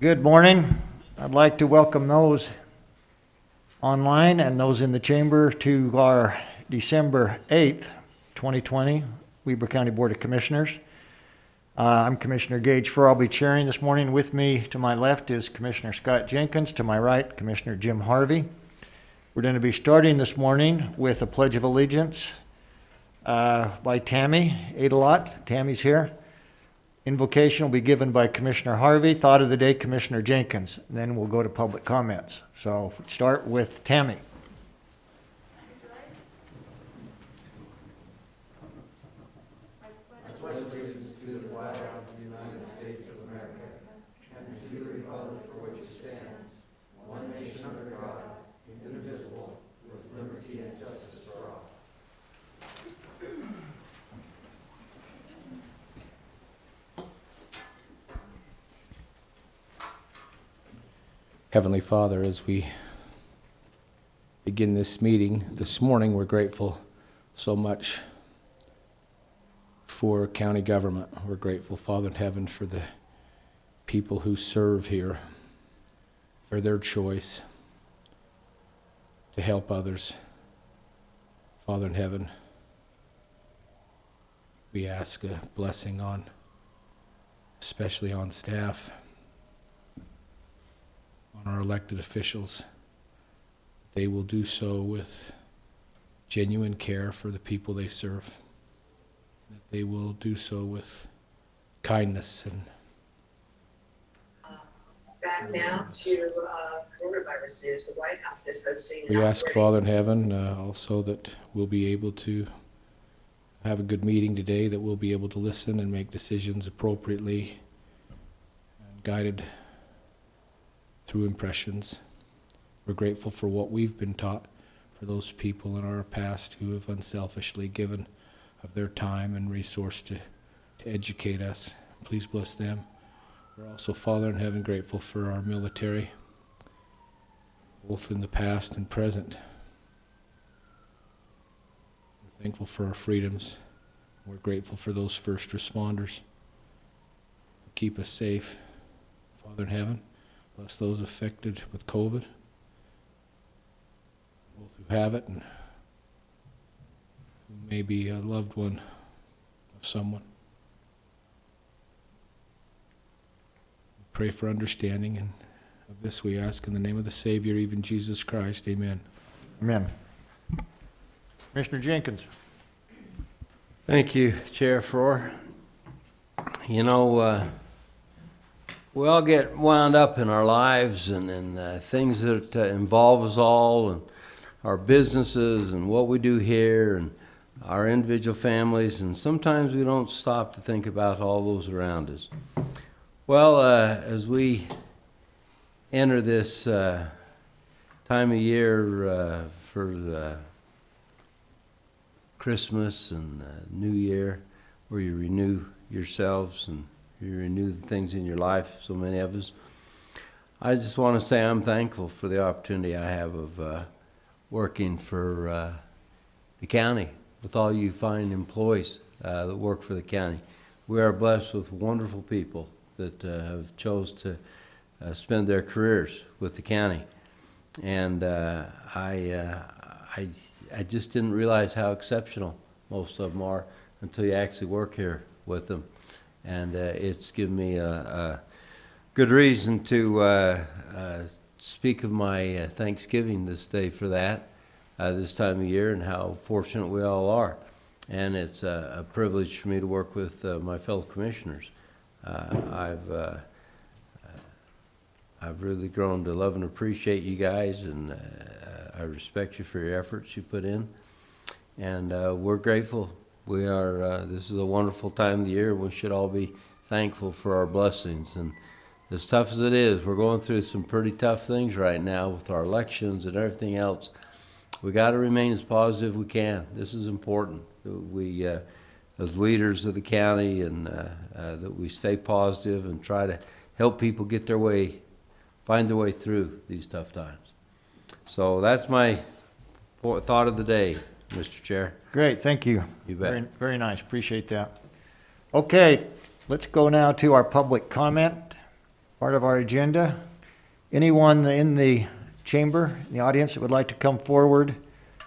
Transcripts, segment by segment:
Good morning. I'd like to welcome those online and those in the chamber to our December 8th, 2020 Weber County Board of Commissioners. I'm Commissioner Gage Furr. I'll be chairing this morning. With me to my left is Commissioner Scott Jenkins. To my right, Commissioner Jim Harvey. We're going to be starting this morning with a Pledge of Allegiance by Tammy Adelot. Tammy's here. Invocation will be given by Commissioner Harvey. Thought of the day, Commissioner Jenkins. And then we'll go to public comments. So start with Tammy. Heavenly Father, as we begin this meeting this morning, we're grateful so much for county government. We're grateful, Father in heaven, for the people who serve here, for their choice to help others. Father in heaven, we ask a blessing on, especially on staff, on our elected officials. They will do so with genuine care for the people they serve. That they will do so with kindness and back now to coronavirus news. The White House is hosting. We ask, Father in heaven, also that we'll be able to have a good meeting today, that we'll be able to listen and make decisions appropriately and guided through impressions. We're grateful for what we've been taught, for those people in our past who have unselfishly given of their time and resource to educate us. Please bless them. We're also, Father in heaven, grateful for our military, both in the past and present. We're thankful for our freedoms. We're grateful for those first responders who keep us safe. Father in heaven, bless those affected with COVID, both who have it and who may be a loved one of someone. We pray for understanding, and of this we ask in the name of the Savior, even Jesus Christ. Amen. Amen. Commissioner Jenkins. Thank you, Chair Furr. You know, we all get wound up in our lives and things that involve us all, and our businesses and what we do here and our individual families, and sometimes we don't stop to think about all those around us. Well, as we enter this time of year for Christmas and New Year, where you renew yourselves and you renew the things in your life, so many of us. I just want to say I'm thankful for the opportunity I have of working for the county with all you fine employees that work for the county. We are blessed with wonderful people that have chose to spend their careers with the county. And I just didn't realize how exceptional most of them are until you actually work here with them. And it's given me a good reason to speak of my Thanksgiving this day for that, this time of year, and how fortunate we all are. And it's a privilege for me to work with my fellow commissioners. I've really grown to love and appreciate you guys, and I respect you for your efforts you put in. And we're grateful. We are, this is a wonderful time of the year. We should all be thankful for our blessings. And as tough as it is, we're going through some pretty tough things right now with our elections and everything else. We got to remain as positive as we can. This is important. We, as leaders of the county, and that we stay positive and try to help people get their way, find their way through these tough times. So that's my thought of the day, Mr. Chair. Great, thank you. You bet. Very, very nice, appreciate that. Okay, let's go now to our public comment. part of our agenda. Anyone in the chamber, in the audience that would like to come forward,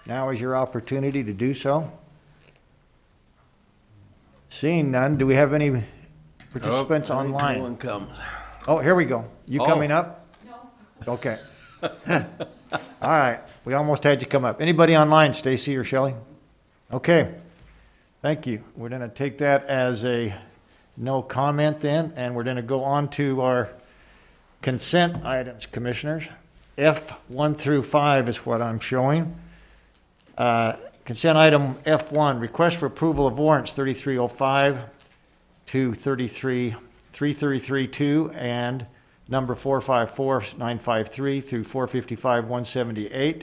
now is your opportunity to do so. Seeing none, do we have any participants online? One comes. Oh, here we go. You Oh. coming up? No. Okay. All right, we almost had you come up. Anybody online, Stacy or Shelley? Okay, thank you. We're going to take that as a no comment then, and we're going to go on to our consent items, Commissioners. F1 through 5 is what I'm showing. Consent item F1, request for approval of warrants 3305 to 333-2 and number 454953 through 455-178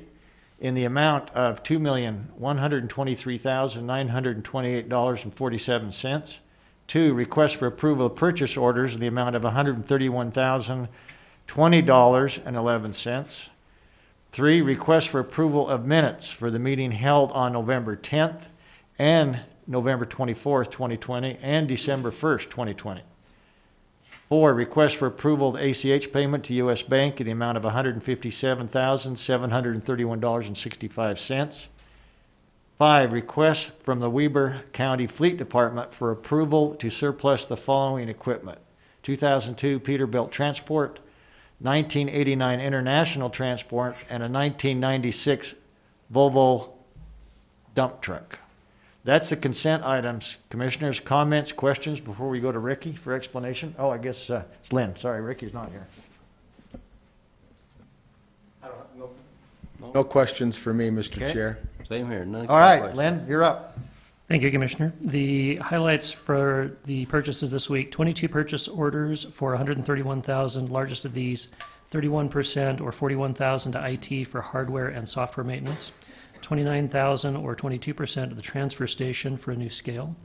in the amount of $2,123,928.47. 2, request for approval of purchase orders in the amount of $131,020.11. 3, request for approval of minutes for the meeting held on November 10th and November 24th, 2020, and December 1st, 2020. 4, request for approval of ACH payment to U.S. Bank in the amount of $157,731.65. 5, request from the Weber County Fleet Department for approval to surplus the following equipment: 2002 Peterbilt Transport, 1989 International Transport, and a 1996 Volvo dump truck. That's the consent items. Commissioners, comments, questions before we go to Ricky for explanation? Oh, I guess it's Lynn. Sorry, Ricky's not here. No questions for me, Mr. Okay. Chair. Same here. None All right, questions. Lynn, you're up. Thank you, Commissioner. The highlights for the purchases this week: 22 purchase orders for $131,000. Largest of these, 31% or $41,000 to IT for hardware and software maintenance. 29,000 or 22% to the transfer station for a new scale.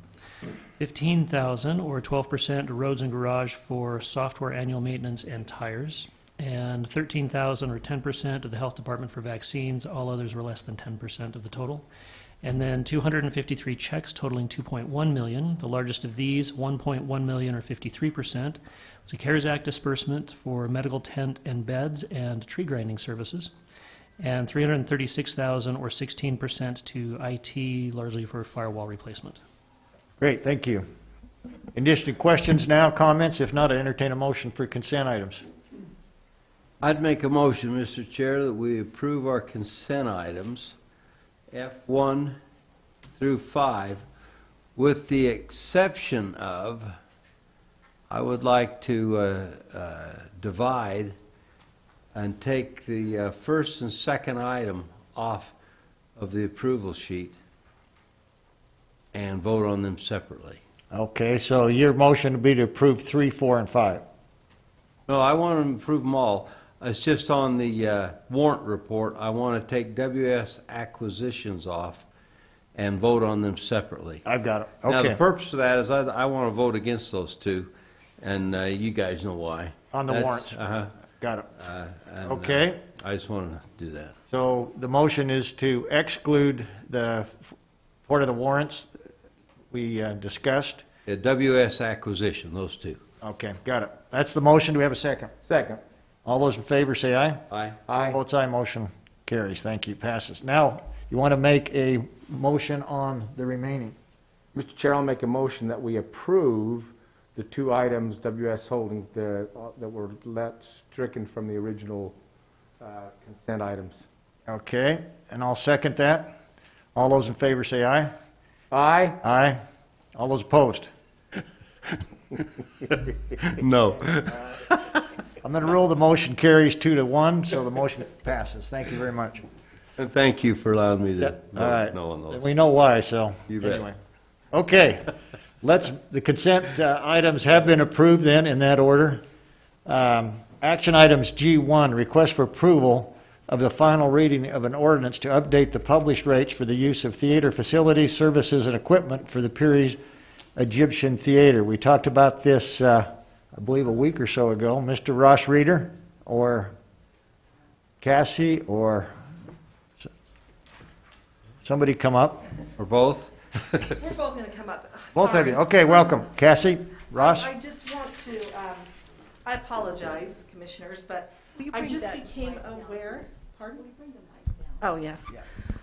15,000 or 12% to roads and garage for software annual maintenance and tires. And 13,000 or 10% to the health department for vaccines. All others were less than 10% of the total. And then 253 checks totaling $2.1 million. The largest of these, $1.1 million or 53%, was a CARES Act disbursement for medical tent and beds and tree grinding services. And 336,000 or 16% to IT, largely for firewall replacement. Great, thank you. Additional questions now, comments? If not, I entertain a motion for consent items. I'd make a motion, Mr. Chair, that we approve our consent items, F1 through 5, with the exception of, I would like to divide and take the first and second item off of the approval sheet and vote on them separately. Okay, so your motion would be to approve 3, 4, and 5. No, I want to approve them all. It's just on the warrant report, I want to take WS acquisitions off and vote on them separately. I've got it. Now, the Okay. purpose of that is I want to vote against those two, and you guys know why. On the That's- warrants. Uh-huh. Got it. And, Okay. I just want to do that. So the motion is to exclude the part of the warrants we discussed. WS acquisition, those two. Okay, got it. That's the motion. Do we have a second? Second. All those in favor say aye. Aye. Aye. Votes aye, motion carries. Thank you, passes. Now, you want to make a motion on the remaining? Mr. Chair, I'll make a motion that we approve the two items WS Holding that were stricken from the original consent items. Okay, and I'll second that. All those in favor say aye. Aye. Aye. All those opposed? No. I'm going to rule the motion carries 2-1, so the motion passes. Thank you very much. And thank you for allowing me to All right. vote no on those. We know why, so You bet. anyway. Okay, the consent items have been approved then in that order. Action items G1, request for approval of the final reading of an ordinance to update the published rates for the use of theater facilities, services, and equipment for the Peary's Egyptian Theater. We talked about this, I believe, a week or so ago. Mr. Ross Reeder or Cassie or somebody come up. Or both? We're both going to come up. Both of Sorry. you. Okay, welcome. Cassie, Ross. I just want to I apologize, commissioners, but I just became aware. Pardon? Oh, yes.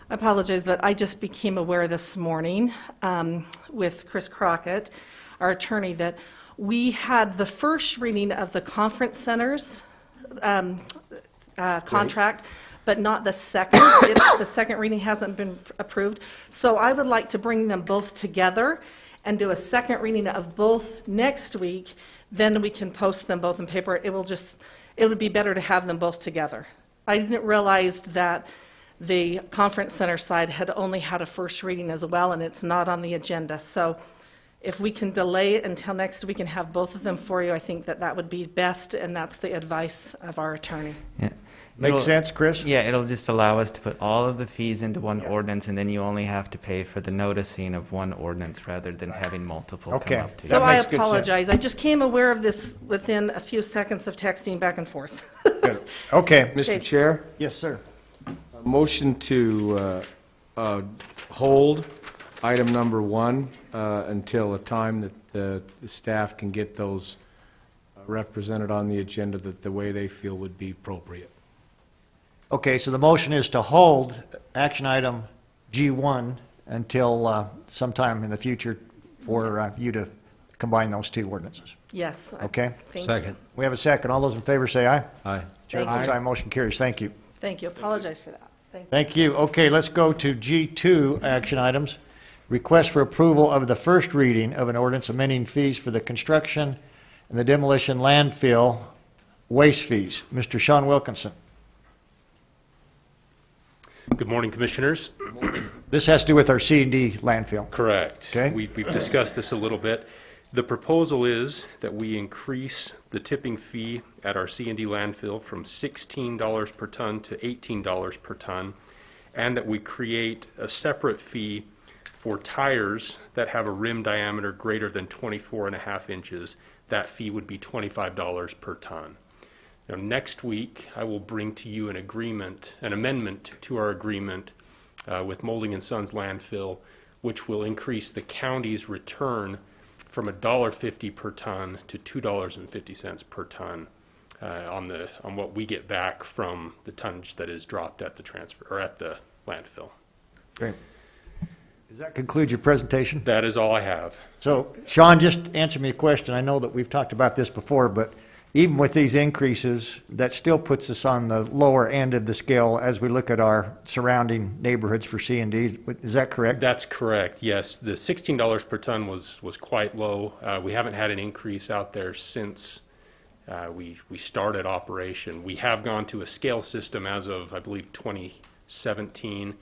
I apologize, but I just became aware this morning with Chris Crockett, our attorney, that we had the first reading of the conference centers contract, but not the second. The second reading hasn't been approved. So I would like to bring them both together and do a second reading of both next week. Then we can post them both in paper. It would be better to have them both together. I didn't realize that the conference center side had only had a first reading as well, and it's not on the agenda. So if we can delay it until next week and have both of them for you, I think that would be best, and that's the advice of our attorney. Yeah. Makes sense, Chris? Yeah, it'll just allow us to put all of the fees into one ordinance, and then you only have to pay for the noticing of one ordinance rather than having multiple Okay. come up to you. So That I makes good sense. apologize. I just came aware of this within a few seconds of texting back and forth. Okay. Mr. Okay. Chair, Yes, sir. a motion to hold item number 1 until a time that the staff can get those represented on the agenda the way they feel would be appropriate. Okay, so the motion is to hold action item G1 until sometime in the future for you to combine those two ordinances. Yes. Okay? Thank Second. you. We have a second. All those in favor say aye. Aye. Chair votes aye. Motion carries. Thank you. Thank you. Apologize for that. Thank you. Thank you. Okay, let's go to G2 action items. Request for approval of the first reading of an ordinance amending fees for the construction and the demolition landfill waste fees. Mr. Sean Wilkinson. Good morning, Commissioners. This has to do with our C&D landfill. Correct. Okay. We've discussed this a little bit. The proposal is that we increase the tipping fee at our C&D landfill from $16 per ton to $18 per ton, and that we create a separate fee for tires that have a rim diameter greater than 24.5 inches. That fee would be $25 per ton. Now, next week, I will bring to you an amendment to our agreement with Molding and Sons landfill, which will increase the county's return from $1.50 per ton to $2.50 per ton on what we get back from the tonnage that is dropped at the transfer or at the landfill. Great. Does that conclude your presentation? That is all I have. So, Sean, just answer me a question. I know that we've talked about this before, but even with these increases, that still puts us on the lower end of the scale as we look at our surrounding neighborhoods for C&D. Is that correct? That's correct, yes. The $16 per ton was quite low. We haven't had an increase out there since we started operation. We have gone to a scale system as of, I believe, 2017,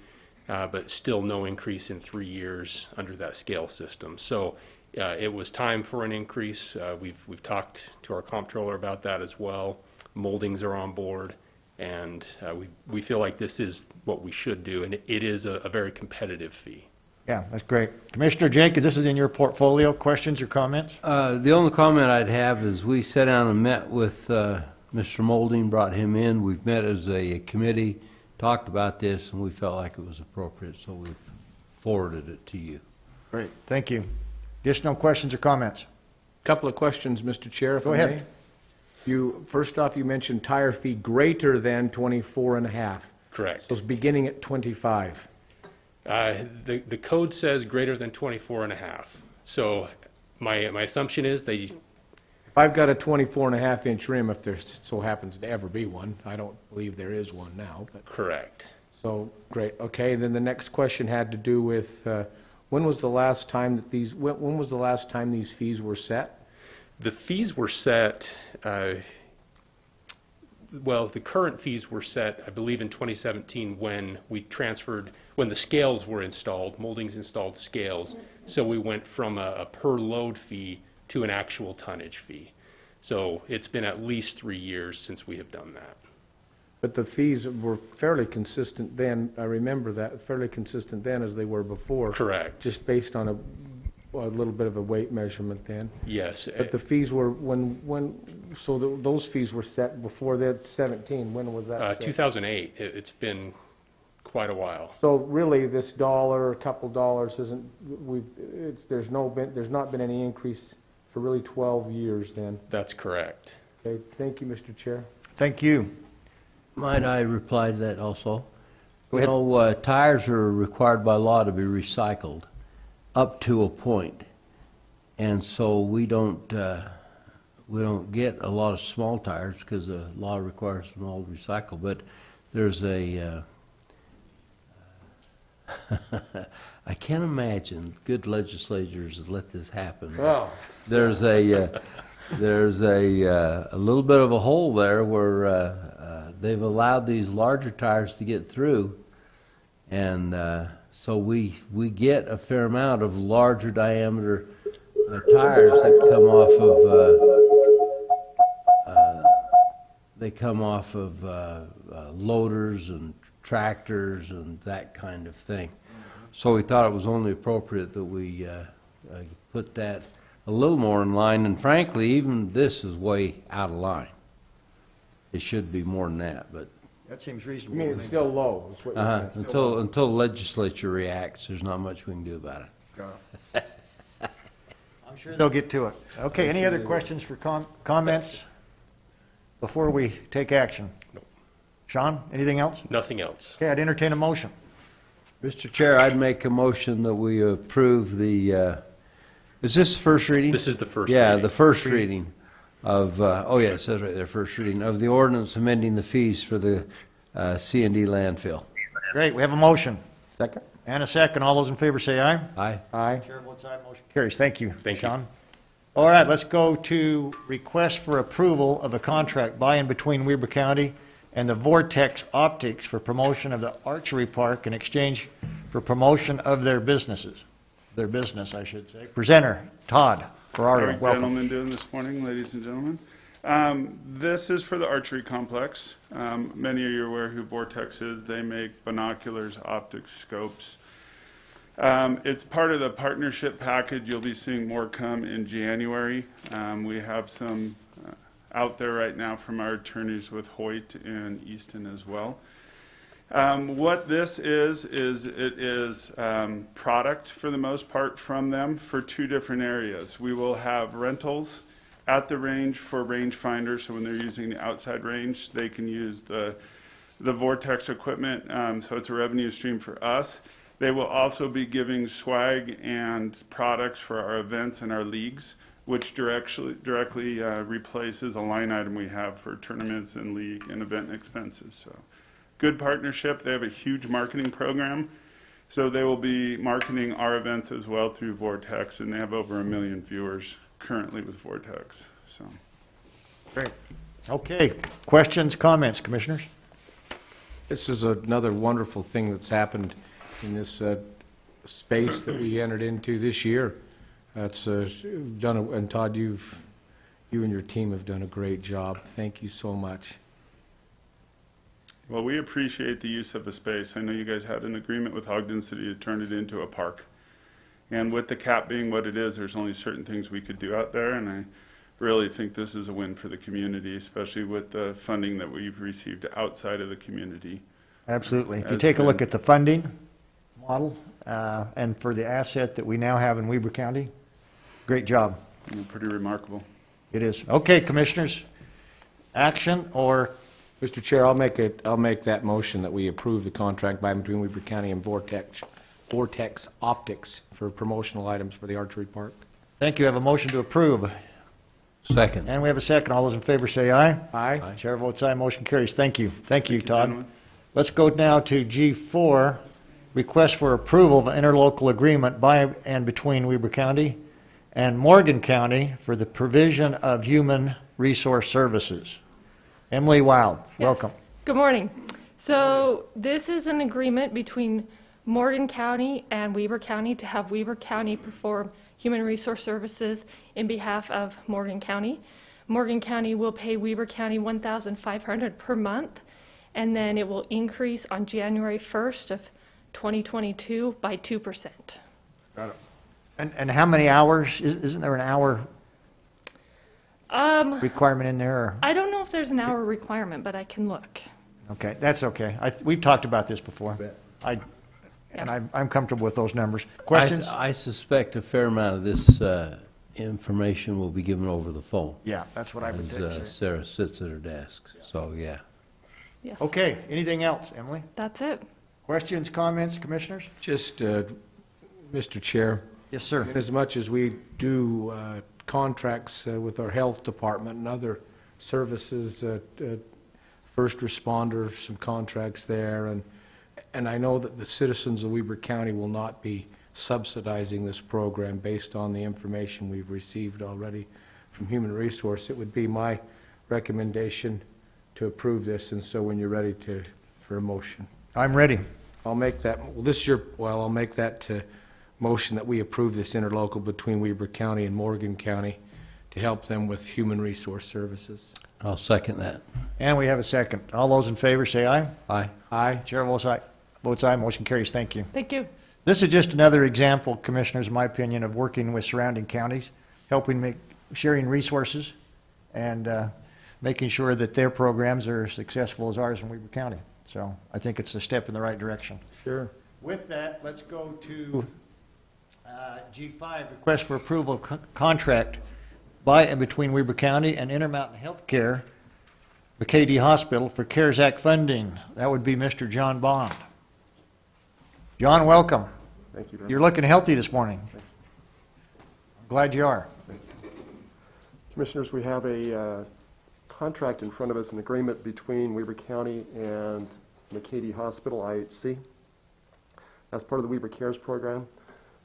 but still no increase in 3 years under that scale system. So it was time for an increase. We've talked to our comptroller about that as well. Moldings are on board, and we feel like this is what we should do, and it is a very competitive fee. Yeah, that's great. Commissioner Jenkins, this is in your portfolio. Questions or comments? The only comment I'd have is we sat down and met with Mr. Molding, brought him in. We've met as a committee, talked about this, and we felt like it was appropriate, so we've forwarded it to you. Great, thank you. Additional questions or comments? Couple of questions, Mr. Chair, if Go I ahead. may. First off, you mentioned tire fee greater than 24.5. Correct. So it's beginning at 25. The code says greater than 24.5. So my assumption is If I've got a 24.5 inch rim, if there so happens to ever be one, I don't believe there is one now, but, correct. so, great, okay, and then the next question had to do with, when was the last time that when was the last time these fees were set? The fees were set, well, the current fees were set, I believe, in 2017 when when the scales were installed, Moldings installed scales. So we went from a per load fee to an actual tonnage fee. So it's been at least 3 years since we have done that. But the fees were fairly consistent then, I remember that, fairly consistent then as they were before. Correct. Just based on a little bit of a weight measurement then. Yes. But the fees were, those fees were set before that 17, when was that set? 2008. It's been quite a while. So really, this dollar, a couple dollars isn't, there's not been any increase for really 12 years then. That's correct. Okay, thank you, Mr. Chair. Thank you. Might I reply to that also? Go ahead. You know, tires are required by law to be recycled up to a point. And so we don't get a lot of small tires because the law requires them all to recycle. But there's a, I can't imagine good legislators let this happen. Oh. There's a little bit of a hole there where they've allowed these larger tires to get through, and so we get a fair amount of larger diameter tires that come off of loaders and tractors and that kind of thing. So we thought it was only appropriate that we put that a little more in line, and frankly, even this is way out of line. It should be more than that, but That seems You reasonable. mean to it's me. still low, is what you're saying? until the legislature reacts, there's not much we can do about it. I'm sure they'll get to it. Okay, any other questions for comments before we take action? No. Sean, anything else? Nothing else. Okay, I'd entertain a motion. Mr. Chair, I'd make a motion that we approve the, is this the first reading? This is the first Yeah, reading. the first reading of, oh yeah, it says right there, first reading of the ordinance amending the fees for the C&D landfill. Great, we have a motion Second? and a second. All those in favor say aye. Aye. Aye. Chair votes aye, motion carries. Thank you, Thank you. Sean. All right, let's go to request for approval of a contract by and between Weber County and the Vortex Optics for promotion of the archery park in exchange for promotion of their businesses. Their business, I should say. Presenter, Todd Ferrari, How are welcome. gentlemen doing this morning, ladies and gentlemen? This is for the archery complex. Many of you are aware who Vortex is. They make binoculars, optics, scopes. It's part of the partnership package. You'll be seeing more come in January. We have some out there right now from our attorneys with Hoyt and Easton as well. What this is it is product for the most part from them for two different areas. We will have rentals at the range for range finders, so when they're using the outside range, they can use the Vortex equipment, so it's a revenue stream for us. They will also be giving swag and products for our events and our leagues, which directly replaces a line item we have for tournaments and league and event expenses. So, good partnership. They have a huge marketing program, so they will be marketing our events as well through Vortex, and they have over 1 million viewers currently with Vortex. So, Great. Okay, questions, comments, commissioners? This is another wonderful thing that's happened in this space that we entered into this year. That's done, and Todd, you and your team have done a great job. Thank you so much. well, we appreciate the use of the space. I know you guys had an agreement with Ogden City to turn it into a park. And with the cap being what it is, there's only certain things we could do out there, and I really think this is a win for the community, especially with the funding that we've received outside of the community. Absolutely. If you Has take a look been- at the funding model and for the asset that we now have in Weber County, great job. Pretty remarkable. It is. Okay, commissioners, action or, Mr. Chair, I'll make that motion that we approve the contract by and between Weber County and Vortex Optics for promotional items for the archery park. thank you, have a motion to approve. Second. And we have a second. All those in favor say aye. Aye. Chair votes aye, motion carries. Thank you. Thank you, you, Todd. gentlemen. Let's go now to G4, request for approval of an interlocal agreement by and between Weber County and Morgan County for the provision of human resource services. Emily Wild, welcome. Yes. Good morning. So this is an agreement between Morgan County and Weber County to have Weber County perform human resource services in behalf of Morgan County. Morgan County will pay Weber County $1,500 per month, and then it will increase on January 1st of 2022 by 2%. And how many hours? Isn't there an hour requirement in there? Or? I don't know if there's an hour requirement, but I can look. Okay, that's okay. We've talked about this before. I'm comfortable with those numbers. Questions? I suspect a fair amount of this information will be given over the phone. Yeah, that's what I would As say. Sarah sits at her desk, so yeah. Yes. Okay, anything else, Emily? That's it. Questions, comments, commissioners? Just, Mr. Chair, Yes, sir. as much as we do contracts with our health department and other services, first responders, some contracts there, and I know that the citizens of Weber County will not be subsidizing this program based on the information we've received already from Human Resource. It would be my recommendation to approve this, and so when you're ready for a motion. I'm ready. I'll make that, I'll make that motion that we approve this interlocal between Weber County and Morgan County to help them with human resource services. I'll second that. And we have a second. All those in favor say aye. Aye. Aye. Chair votes aye. Votes aye. Motion carries. Thank you. Thank you. This is just another example, commissioners, in my opinion, of working with surrounding counties, sharing resources, and making sure that their programs are as successful as ours in Weber County. So I think it's a step in the right direction. Sure. With that, let's go to G5, request for approval of contract by and between Weber County and Intermountain Healthcare, McKay-Dee Hospital, for CARES Act funding. That would be Mr. John Bond. John, welcome. Thank you, Ben. You're looking healthy this morning. I'm glad you are. Commissioners, we have a contract in front of us, an agreement between Weber County and McKay-Dee Hospital, IHC, as part of the Weber Cares program.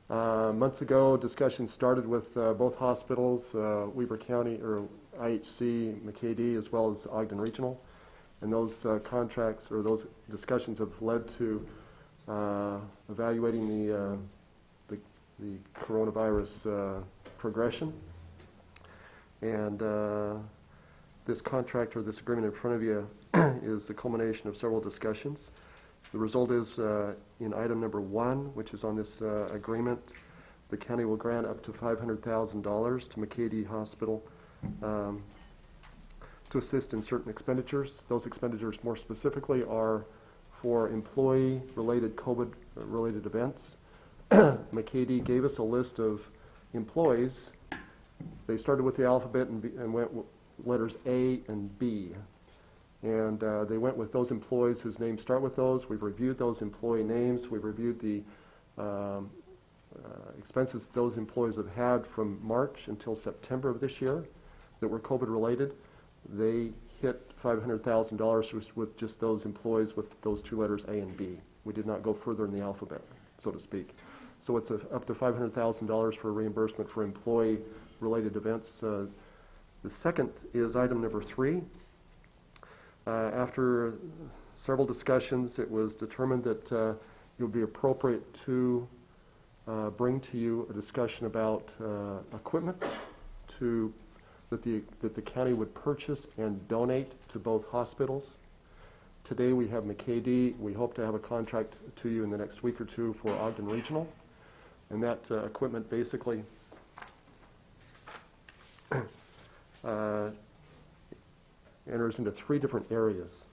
Months ago, discussions started with both hospitals, Weber County, or IHC, McKay-Dee, as well as Ogden Regional. And those contracts, or those discussions, have led to evaluating the coronavirus progression. And this contract, or this agreement in front of you, is the culmination of several discussions. The result is in item number 1, which is on this agreement, the county will grant up to $500,000 to McKay-Dee Hospital to assist in certain expenditures. Those expenditures, more specifically, are for employee-related COVID-related events. McKay-Dee gave us a list of employees. They started with the alphabet and went with letters A and B. And they went with those employees whose names start with those. We've reviewed those employee names. We've reviewed the expenses those employees have had from March until September of this year that were COVID-related. They hit $500,000 with just those employees with those two letters A and B. We did not go further in the alphabet, so to speak. So it's up to $500,000 for reimbursement for employee-related events. The second is item number 3. After several discussions, it was determined that it would be appropriate to bring to you a discussion about equipment that the county would purchase and donate to both hospitals. Today we have McKay-Dee. We hope to have a contract to you in the next week or two for Ogden Regional. And that equipment basically enters into 3 different areas.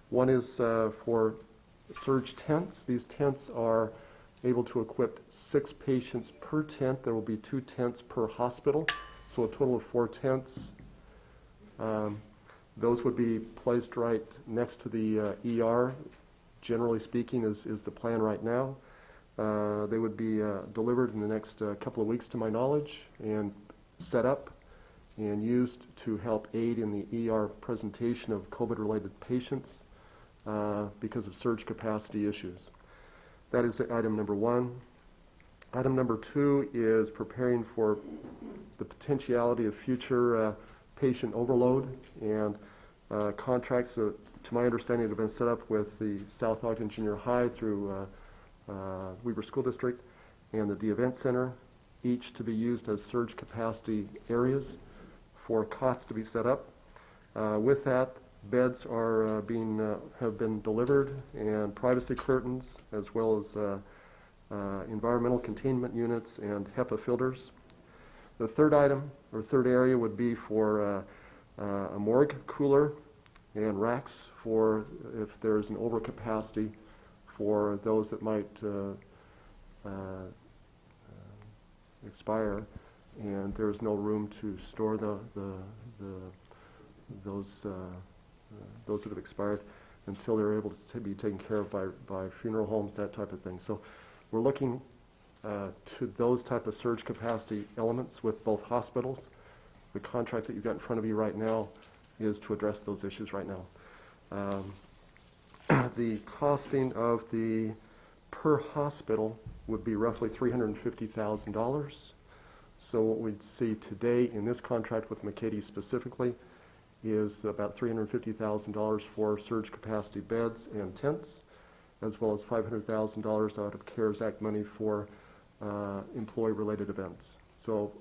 One is for surge tents. These tents are able to equip 6 patients per tent. There will be 2 tents per hospital, so a total of 4 tents. Those would be placed right next to the ER, generally speaking, is the plan right now. They would be delivered in the next couple of weeks, to my knowledge, and set up and used to help aid in the ER presentation of COVID-related patients because of surge capacity issues. That is item number 1. Item number 2 is preparing for the potentiality of future patient overload, and contracts, to my understanding, have been set up with the South Ogden Junior High through Weber School District and the event center, each to be used as surge capacity areas for cots to be set up. With that, beds are have been delivered, and privacy curtains, as well as environmental containment units and HEPA filters. The third item, or third area, would be for a morgue cooler and racks for if there's an overcapacity for those that might expire. and there is no room to store those that have expired until they're able to be taken care of by funeral homes, that type of thing. So we're looking to those type of surge capacity elements with both hospitals. The contract that you've got in front of you right now is to address those issues right now. The costing of the per hospital would be roughly $350,000. So what we'd see today in this contract with McCady specifically is about $350,000 for surge capacity beds and tents, as well as $500,000 out of CARES Act money for employee-related events. So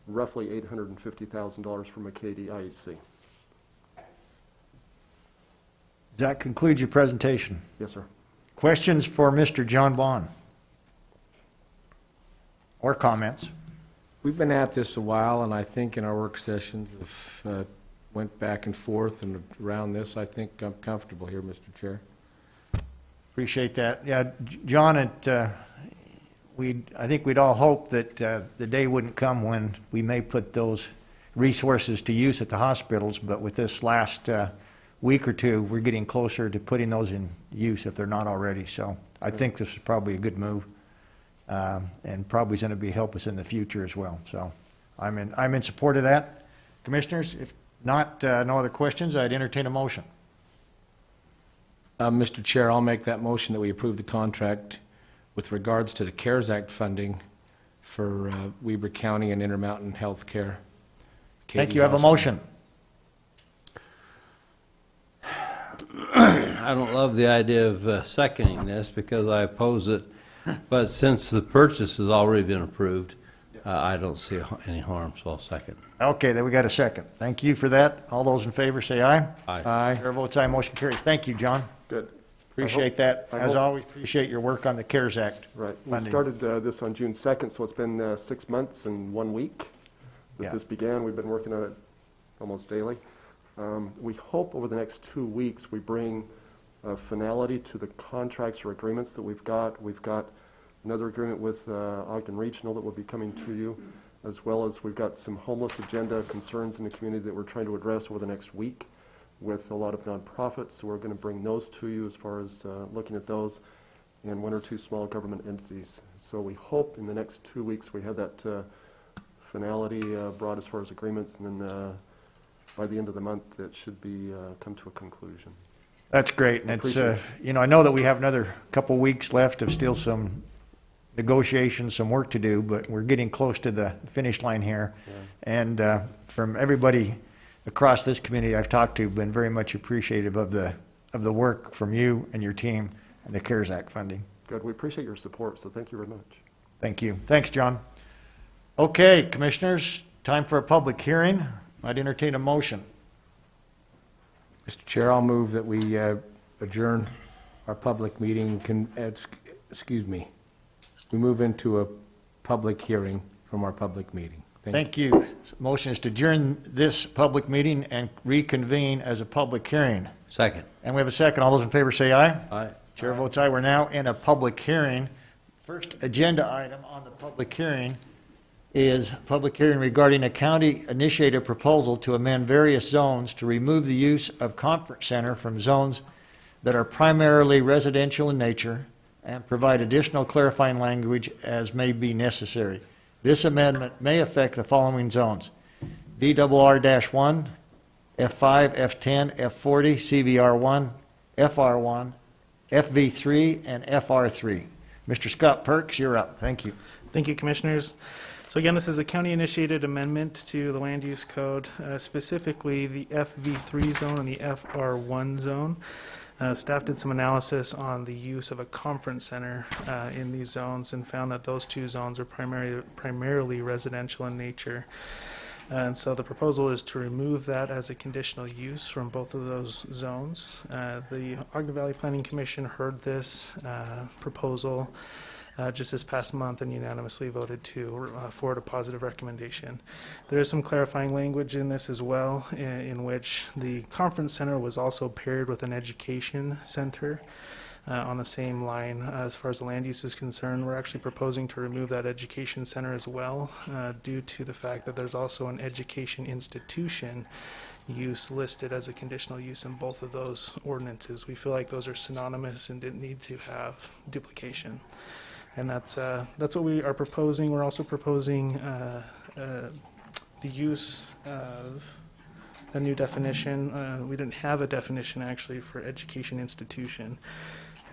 roughly $850,000 for McCady IHC. Does that conclude your presentation? Yes, sir. Questions for Mr. John Bond? Or comments? We've been at this a while, and I think in our work sessions, if went back and forth and around this, I think I'm comfortable here, Mr. Chair. Appreciate that. Yeah, John, I think we'd all hope that the day wouldn't come when we may put those resources to use at the hospitals, but with this last week or two, we're getting closer to putting those in use if they're not already. So I think this is probably a good move, and probably is going to help us in the future as well. So I'm in support of that. Commissioners, if not, no other questions, I'd entertain a motion. Mr. Chair, I'll make that motion that we approve the contract with regards to the CARES Act funding for Weber County and Intermountain Health Care. Thank you. I have a motion. I don't love the idea of seconding this because I oppose it, but since the purchase has already been approved, I don't see any harm, so I'll second. Okay, then we got a second. Thank you for that. All those in favor say aye. Aye. Chair votes aye, motion carries. Thank you, John. Good. Appreciate that. As always, appreciate your work on the CARES Act. Right. We funding. started this on June 2nd, so it's been 6 months and 1 week that Yeah. this began. We've been working on it almost daily. We hope over the next 2 weeks we bring finality to the contracts or agreements that we've got. We've got another agreement with Ogden Regional that will be coming to you, as well as we've got some homeless agenda concerns in the community that we're trying to address over the next week with a lot of nonprofits. So we're going to bring those to you as far as looking at those, and 1 or 2 small government entities. So we hope in the next 2 weeks we have that finality brought as far as agreements, and then by the end of the month it should be come to a conclusion. That's great. And Appreciate it's, I know that we have another couple weeks left of still some negotiations, some work to do, but we're getting close to the finish line here. Yeah. And from everybody across this community I've talked to, been very much appreciative of the work from you and your team and the CARES Act funding. Good. We appreciate your support, so thank you very much. Thank you. Thanks, John. Okay, commissioners, time for a public hearing. I'd entertain a motion. Mr. Chair, I'll move that we adjourn our public meeting. Excuse me. We move into a public hearing from our public meeting. Thank you. Motion is to adjourn this public meeting and reconvene as a public hearing. Second. And we have a second. All those in favor say aye. Aye. Chair votes aye. We're now in a public hearing. First agenda item on the public hearing is public hearing regarding a county-initiated proposal to amend various zones to remove the use of conference center from zones that are primarily residential in nature and provide additional clarifying language as may be necessary. This amendment may affect the following zones: VRR-1, F5, F10, F40, CVR1, FR1, FV3, and FR3. Mr. Scott Perks, you're up. Thank you. Thank you, Commissioners. So again, this is a county-initiated amendment to the land use code, specifically the FV3 zone and the FR1 zone. Staff did some analysis on the use of a conference center in these zones and found that those 2 zones are primarily residential in nature. And so the proposal is to remove that as a conditional use from both of those zones. The Ogden Valley Planning Commission heard this proposal just this past month and unanimously voted to forward a positive recommendation. There is some clarifying language in this as well, in which the conference center was also paired with an education center. On the same line, as far as the land use is concerned, we're actually proposing to remove that education center as well, due to the fact that there's also an education institution use listed as a conditional use in both of those ordinances. We feel like those are synonymous and didn't need to have duplication. And that's what we are proposing. We're also proposing the use of a new definition. We didn't have a definition actually for education institution.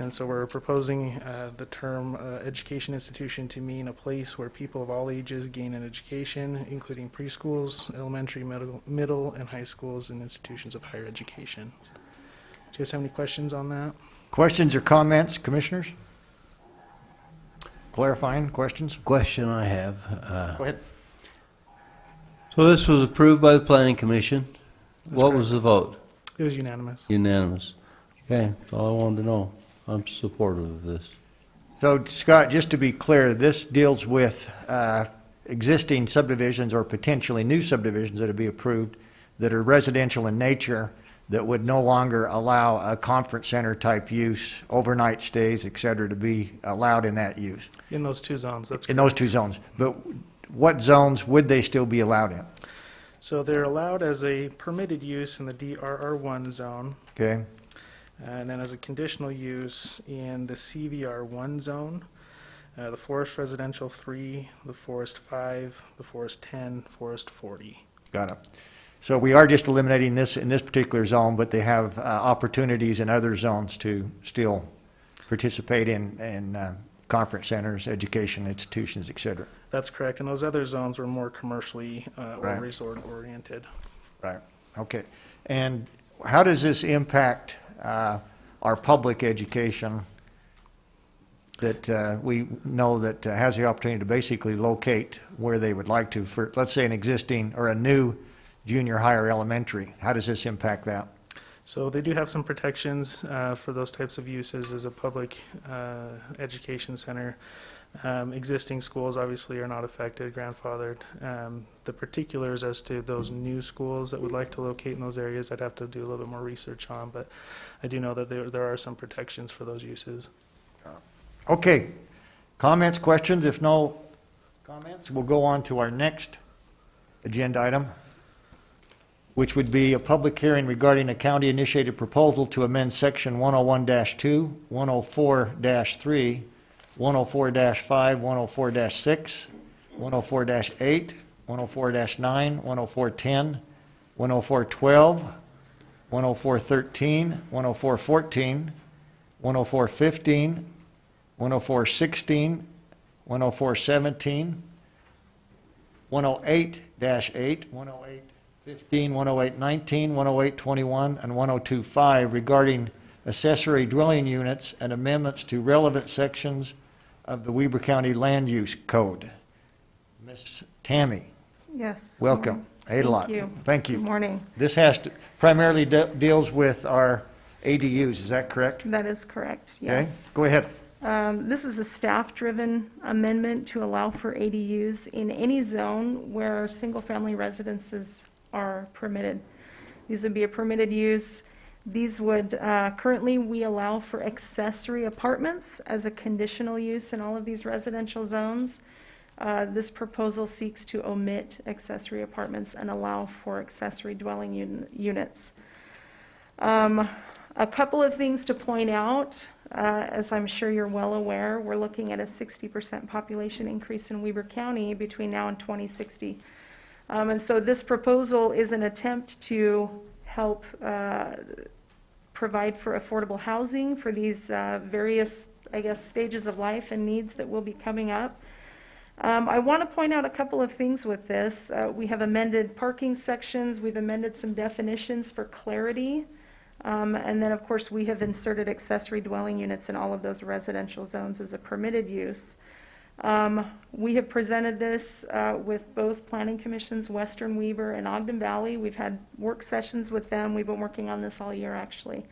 And so we're proposing the term education institution to mean a place where people of all ages gain an education, including preschools, elementary, middle, and high schools, and institutions of higher education. Do you guys have any questions on that? Questions or comments, commissioners? Clarifying questions? Question I have. Go ahead. So this was approved by the Planning Commission. That's What correct. was the vote? It was unanimous. Unanimous. Okay, that's all I wanted to know. I'm supportive of this. So Scott, just to be clear, this deals with existing subdivisions or potentially new subdivisions that would be approved that are residential in nature that would no longer allow a conference center type use, overnight stays, et cetera, to be allowed in that use. In those two zones, that's In correct. those two zones. But what zones would they still be allowed in? So they're allowed as a permitted use in the DRR1 zone, Okay? and then as a conditional use in the CVR1 zone, the Forest Residential 3, the Forest 5, the Forest 10, Forest 40. Got it. So we are just eliminating this in this particular zone, but they have opportunities in other zones to still participate in conference centers, education institutions, et cetera. That's correct, and those other zones were more commercially or Right. resort-oriented. Right, okay. And how does this impact our public education that we know that has the opportunity to basically locate where they would like to for, let's say, an existing or a new junior higher elementary? How does this impact that? So they do have some protections for those types of uses as a public education center. Existing schools obviously are not affected, grandfathered. The particulars as to those new schools that would like to locate in those areas, I'd have to do a little bit more research on, but I do know that there are some protections for those uses. Okay, comments, questions? If no comments, we'll go on to our next agenda item, which would be a public hearing regarding a county-initiated proposal to amend Section 101-2, 104-3, 104-5, 104-6, 104-8, 104-9, 104-10, 104-12, 104-13, 104-14, 104-15, 104-16, 104-17, 108-8, 108-15, 108-19, 108-21, and 102-5 regarding accessory dwelling units and amendments to relevant sections of the Weber County Land Use Code. Ms. Tammy, Yes. welcome. A-lot. Thank you. Thank you. Good morning. This has to, primarily deals with our ADUs, is that correct? That is correct, Okay, yes. go ahead. This is a staff-driven amendment to allow for ADUs in any zone where single-family residences are permitted. These would be a permitted use. These would, currently, we allow for accessory apartments as a conditional use in all of these residential zones. This proposal seeks to omit accessory apartments and allow for accessory dwelling units. A couple of things to point out, as I'm sure you're well aware, we're looking at a 60% population increase in Weber County between now and 2060. And so this proposal is an attempt to help provide for affordable housing for these various, I guess, stages of life and needs that will be coming up. I want to point out a couple of things with this. We have amended parking sections. We've amended some definitions for clarity. And then, of course, we have inserted accessory dwelling units in all of those residential zones as a permitted use. We have presented this with both planning commissions, Western Weber and Ogden Valley. We've had work sessions with them. We've been working on this all year, actually.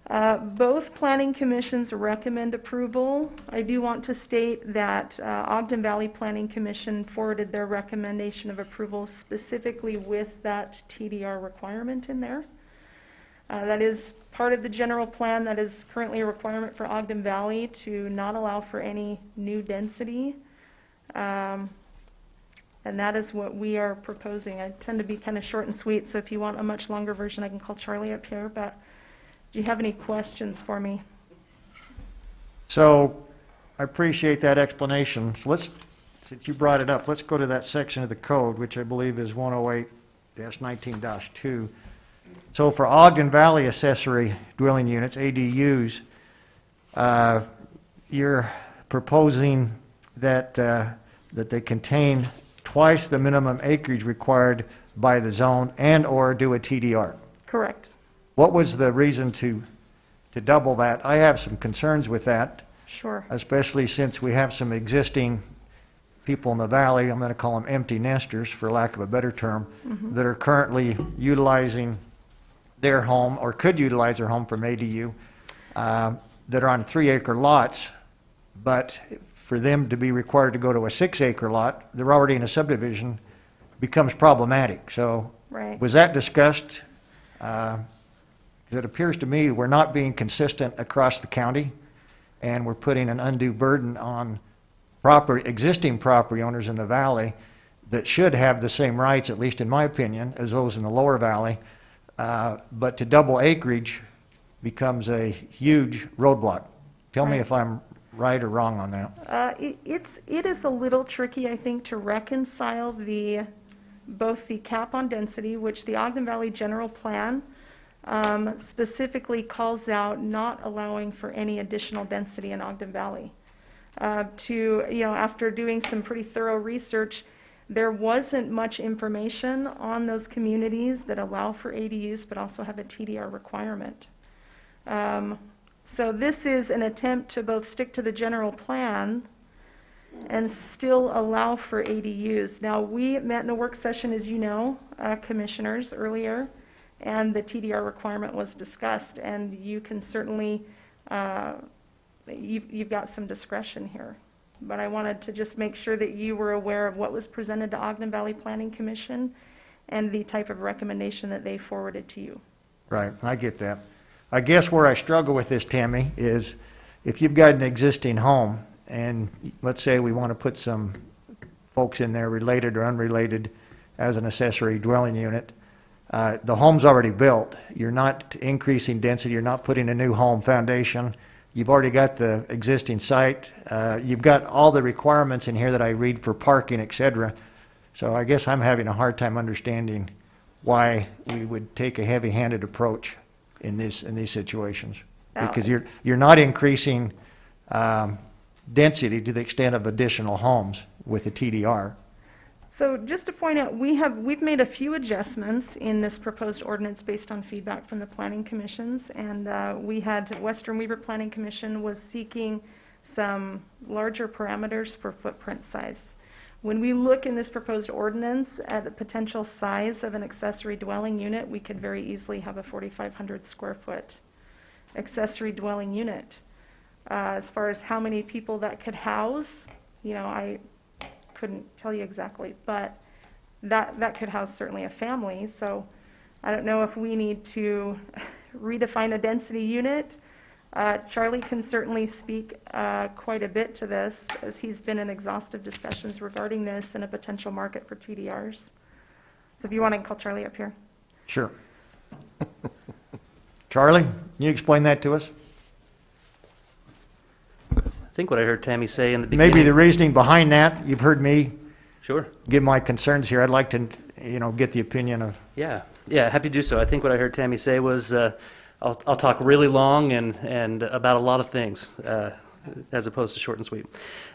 Both planning commissions recommend approval. I do want to state that Ogden Valley Planning Commission forwarded their recommendation of approval specifically with that TDR requirement in there. That is part of the general plan. That is currently a requirement for Ogden Valley to not allow for any new density. And that is what we are proposing. I tend to be kind of short and sweet, so if you want a much longer version, I can call Charlie up here. But do you have any questions for me? So I appreciate that explanation. So since you brought it up, let's go to that section of the code, which I believe is 108-19-2. So for Ogden Valley accessory dwelling units, ADUs, you're proposing that that they contain twice the minimum acreage required by the zone and/or do a TDR. Correct. What was the reason to double that? I have some concerns with that. Sure. Especially since we have some existing people in the valley, I'm going to call them empty nesters, for lack of a better term, that are currently utilizing their home, or could utilize their home from ADU, that are on 3-acre lots, but for them to be required to go to a 6-acre lot, they're already in a subdivision, becomes problematic. So Right. was that discussed? It appears to me we're not being consistent across the county, and we're putting an undue burden on existing property owners in the valley that should have the same rights, at least in my opinion, as those in the lower valley. But to double acreage becomes a huge roadblock. Tell me if I'm right or wrong on that. It is a little tricky, I think, to reconcile both the cap on density, which the Ogden Valley General Plan specifically calls out not allowing for any additional density in Ogden Valley. After doing some pretty thorough research, there wasn't much information on those communities that allow for ADUs but also have a TDR requirement. So this is an attempt to both stick to the general plan and still allow for ADUs. Now, we met in a work session, as you know, commissioners, earlier, and the TDR requirement was discussed, and you can certainly, you've got some discretion here. But I wanted to just make sure that you were aware of what was presented to Ogden Valley Planning Commission and the type of recommendation that they forwarded to you. Right, I get that. I guess where I struggle with this, Tammy, is if you've got an existing home, and let's say we want to put some folks in there related or unrelated as an accessory dwelling unit, the home's already built. You're not increasing density. You're not putting a new home foundation. You've already got the existing site. You've got all the requirements in here that I read for parking, et cetera. So I guess I'm having a hard time understanding why we would take a heavy-handed approach in these situations. Because you're not increasing density to the extent of additional homes with a TDR. So just to point out, we've made a few adjustments in this proposed ordinance based on feedback from the planning commissions, and we had Western Weaver Planning Commission was seeking some larger parameters for footprint size. When we look in this proposed ordinance at the potential size of an accessory dwelling unit, we could very easily have a 4,500 square foot accessory dwelling unit. As far as how many people that could house, I couldn't tell you exactly, but that could house certainly a family. So I don't know if we need to redefine a density unit. Charlie can certainly speak quite a bit to this, as he's been in exhaustive discussions regarding this and a potential market for TDRs. So if you want to call Charlie up here. Sure. Charlie, can you explain that to us? I think what I heard Tammy say in the beginning. Maybe the reasoning behind that, you've heard me Sure. give my concerns here. I'd like to, get the opinion of. Yeah, happy to do so. I think what I heard Tammy say was, I'll talk really long and about a lot of things, as opposed to short and sweet.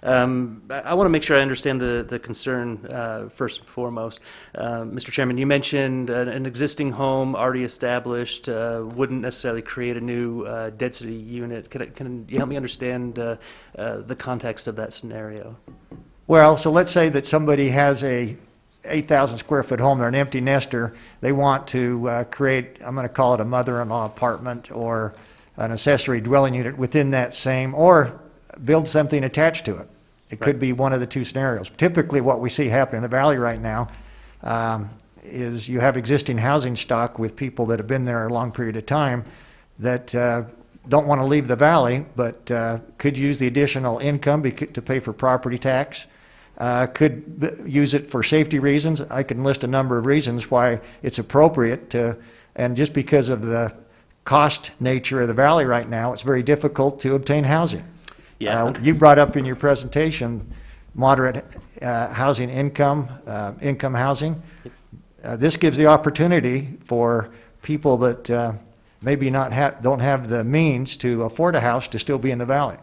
I want to make sure I understand the concern first and foremost. Mr. Chairman, you mentioned an existing home already established wouldn't necessarily create a new density unit. Can you help me understand the context of that scenario? Well, so let's say that somebody has a 8,000 square foot home. They're an empty nester. They want to create, I'm going to call it a mother-in-law apartment or an accessory dwelling unit within that same, or build something attached to it. It could be one of the two scenarios. Typically what we see happen in the valley right now, is you have existing housing stock with people that have been there a long period of time that don't want to leave the valley, but could use the additional income to pay for property tax, could use it for safety reasons. I can list a number of reasons why it's appropriate to, and just because of the cost nature of the valley right now, it's very difficult to obtain housing. Yeah. You brought up in your presentation moderate housing income housing. This gives the opportunity for people that maybe don't have the means to afford a house to still be in the valley.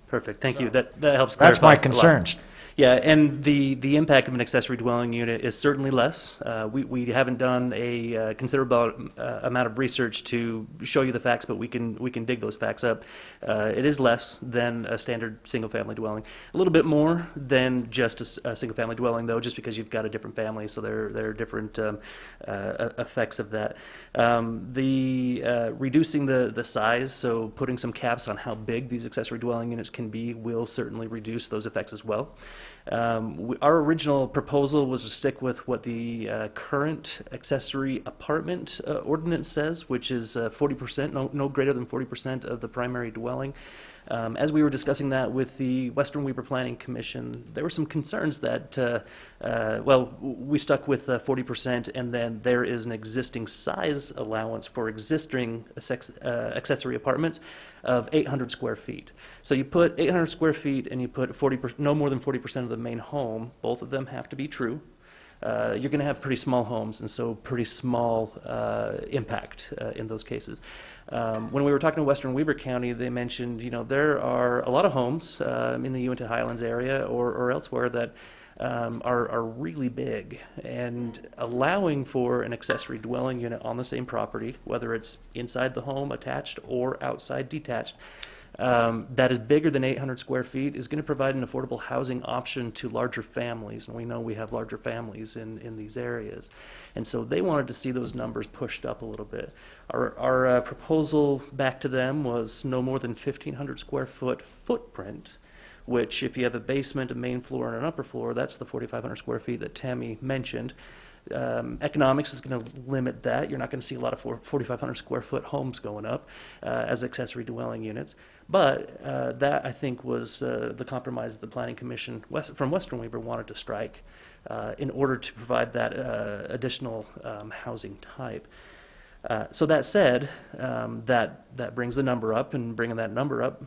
Perfect. Thank you. That helps clarify. That's my a lot. concerns. Yeah, and the impact of an accessory dwelling unit is certainly less. We haven't done a considerable amount of research to show you the facts, but we can dig those facts up. It is less than a standard single-family dwelling. A little bit more than just a single-family dwelling, though, just because you've got a different family, so there are different effects of that. Reducing the size, so putting some caps on how big these accessory dwelling units can be, will certainly reduce those effects as well. Our original proposal was to stick with what the current accessory apartment ordinance says, which is 40%, no greater than 40% of the primary dwelling. As we were discussing that with the Western Weber Planning Commission, there were some concerns that, we stuck with 40%, and then there is an existing size allowance for existing accessory apartments of 800 square feet. So you put 800 square feet and you put no more than 40% of the main home. Both of them have to be true. You're going to have pretty small homes, and so pretty small impact in those cases. When we were talking to Western Weber County, they mentioned, there are a lot of homes in the Uinta Highlands area or elsewhere that are really big, and allowing for an accessory dwelling unit on the same property, whether it's inside the home attached or outside detached, that is bigger than 800 square feet is going to provide an affordable housing option to larger families, and we know we have larger families in these areas. And so they wanted to see those numbers pushed up a little bit. Our proposal back to them was no more than 1,500 square foot footprint, which if you have a basement, a main floor, and an upper floor, that's the 4,500 square feet that Tammy mentioned. Economics is going to limit that. You're not going to see a lot of 4,500 square foot homes going up as accessory dwelling units. But that, I think, was the compromise that the Planning Commission from Western Weber wanted to strike in order to provide that additional housing type. So that said, that brings the number up, and bringing that number up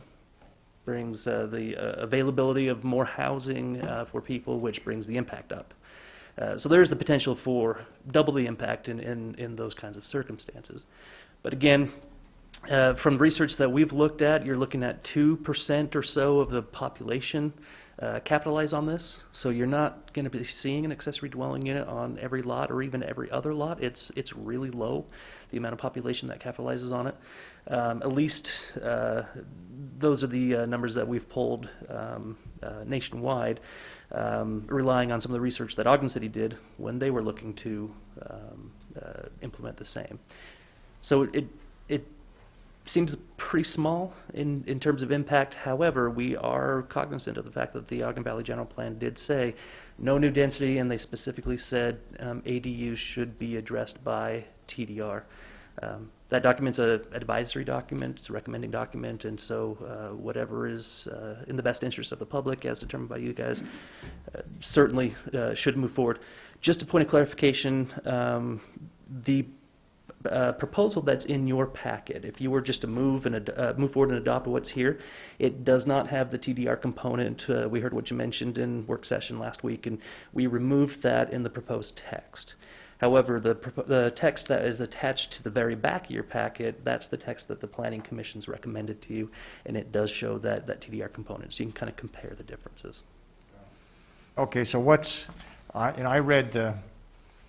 brings the availability of more housing for people, which brings the impact up. So there's the potential for double the impact in those kinds of circumstances. But again, from research that we've looked at, you're looking at 2% or so of the population capitalize on this. So you're not going to be seeing an accessory dwelling unit on every lot or even every other lot. It's really low, the amount of population that capitalizes on it. At least those are the numbers that we've pulled nationwide, relying on some of the research that Ogden City did when they were looking to implement the same. So it seems pretty small in terms of impact. However, we are cognizant of the fact that the Ogden Valley General Plan did say no new density, and they specifically said ADUs should be addressed by TDR. That document's an advisory document, it's a recommending document, and so whatever is in the best interest of the public, as determined by you guys, certainly should move forward. Just a point of clarification, the proposal that's in your packet, if you were just to move forward and adopt what's here, it does not have the TDR component. We heard what you mentioned in work session last week, and we removed that in the proposed text. However, the text that is attached to the very back of your packet, that's the text that the Planning Commission's recommended to you, and it does show that TDR component, so you can kind of compare the differences. Okay, so I read the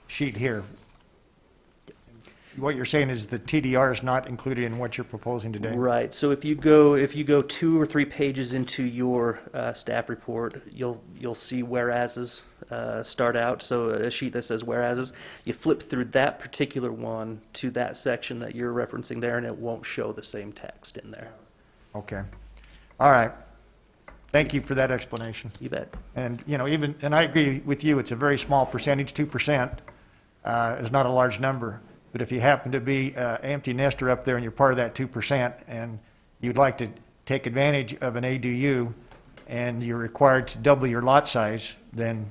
sheet here. What you're saying is the TDR is not included in what you're proposing today? Right. So if you go 2 or 3 pages into your staff report, you'll see whereases start out. So a sheet that says whereases, you flip through that particular one to that section that you're referencing there, and it won't show the same text in there. Okay. All right. Thank you for that explanation. You bet. And I agree with you. It's a very small percentage, 2%. is not a large number. But if you happen to be an empty nester up there and you're part of that 2% and you'd like to take advantage of an ADU and you're required to double your lot size, then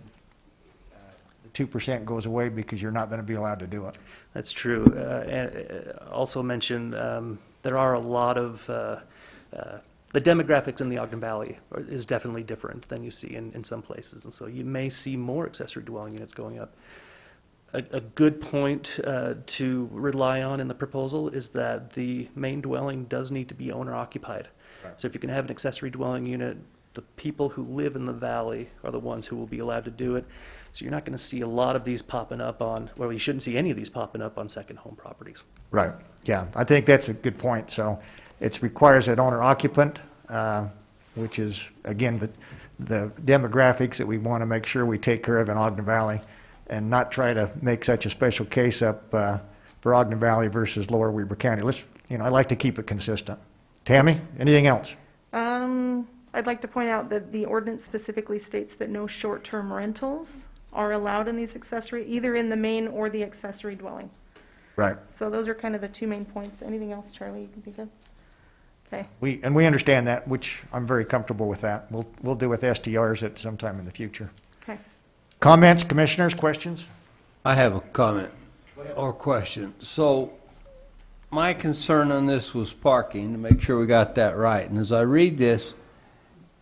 the 2% goes away because you're not going to be allowed to do it. That's true. And also mention there are a lot of the demographics in the Ogden Valley is definitely different than you see in some places, and so you may see more accessory dwelling units going up. A good point to rely on in the proposal is that the main dwelling does need to be owner occupied. Right. So if you can have an accessory dwelling unit, the people who live in the valley are the ones who will be allowed to do it. So you're not going to see a lot of these popping up on, well, you shouldn't see any of these popping up on second home properties. Right. Yeah, I think that's a good point. So it requires that owner occupant, which is, again, the demographics that we want to make sure we take care of in Ogden Valley, and not try to make such a special case up for Ogden Valley versus Lower Weber County. I like to keep it consistent. Tammy, anything else? I'd like to point out that the ordinance specifically states that no short-term rentals are allowed in these accessory, either in the main or the accessory dwelling. Right. So those are kind of the two main points. Anything else, Charlie, you can think of? Okay. We understand that, which I'm very comfortable with that. We'll deal with STRs at some time in the future. Okay. Comments, commissioners, questions? I have a comment or question. So my concern on this was parking, to make sure we got that right. And as I read this,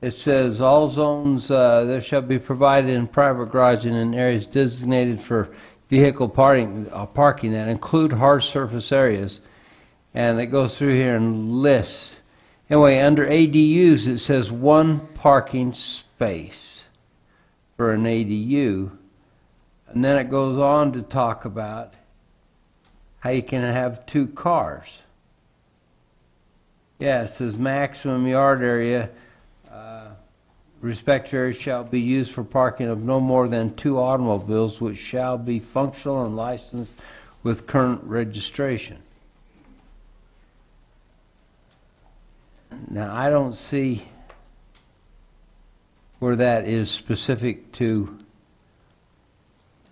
it says all zones there shall be provided in private garage and in areas designated for vehicle parking that include hard surface areas. And it goes through here and lists. Anyway, under ADUs, it says one parking space for an ADU. And then it goes on to talk about how you can have 2 cars. Yeah, it says maximum yard area, respective area shall be used for parking of no more than 2 automobiles, which shall be functional and licensed with current registration. Now, I don't see where that is specific to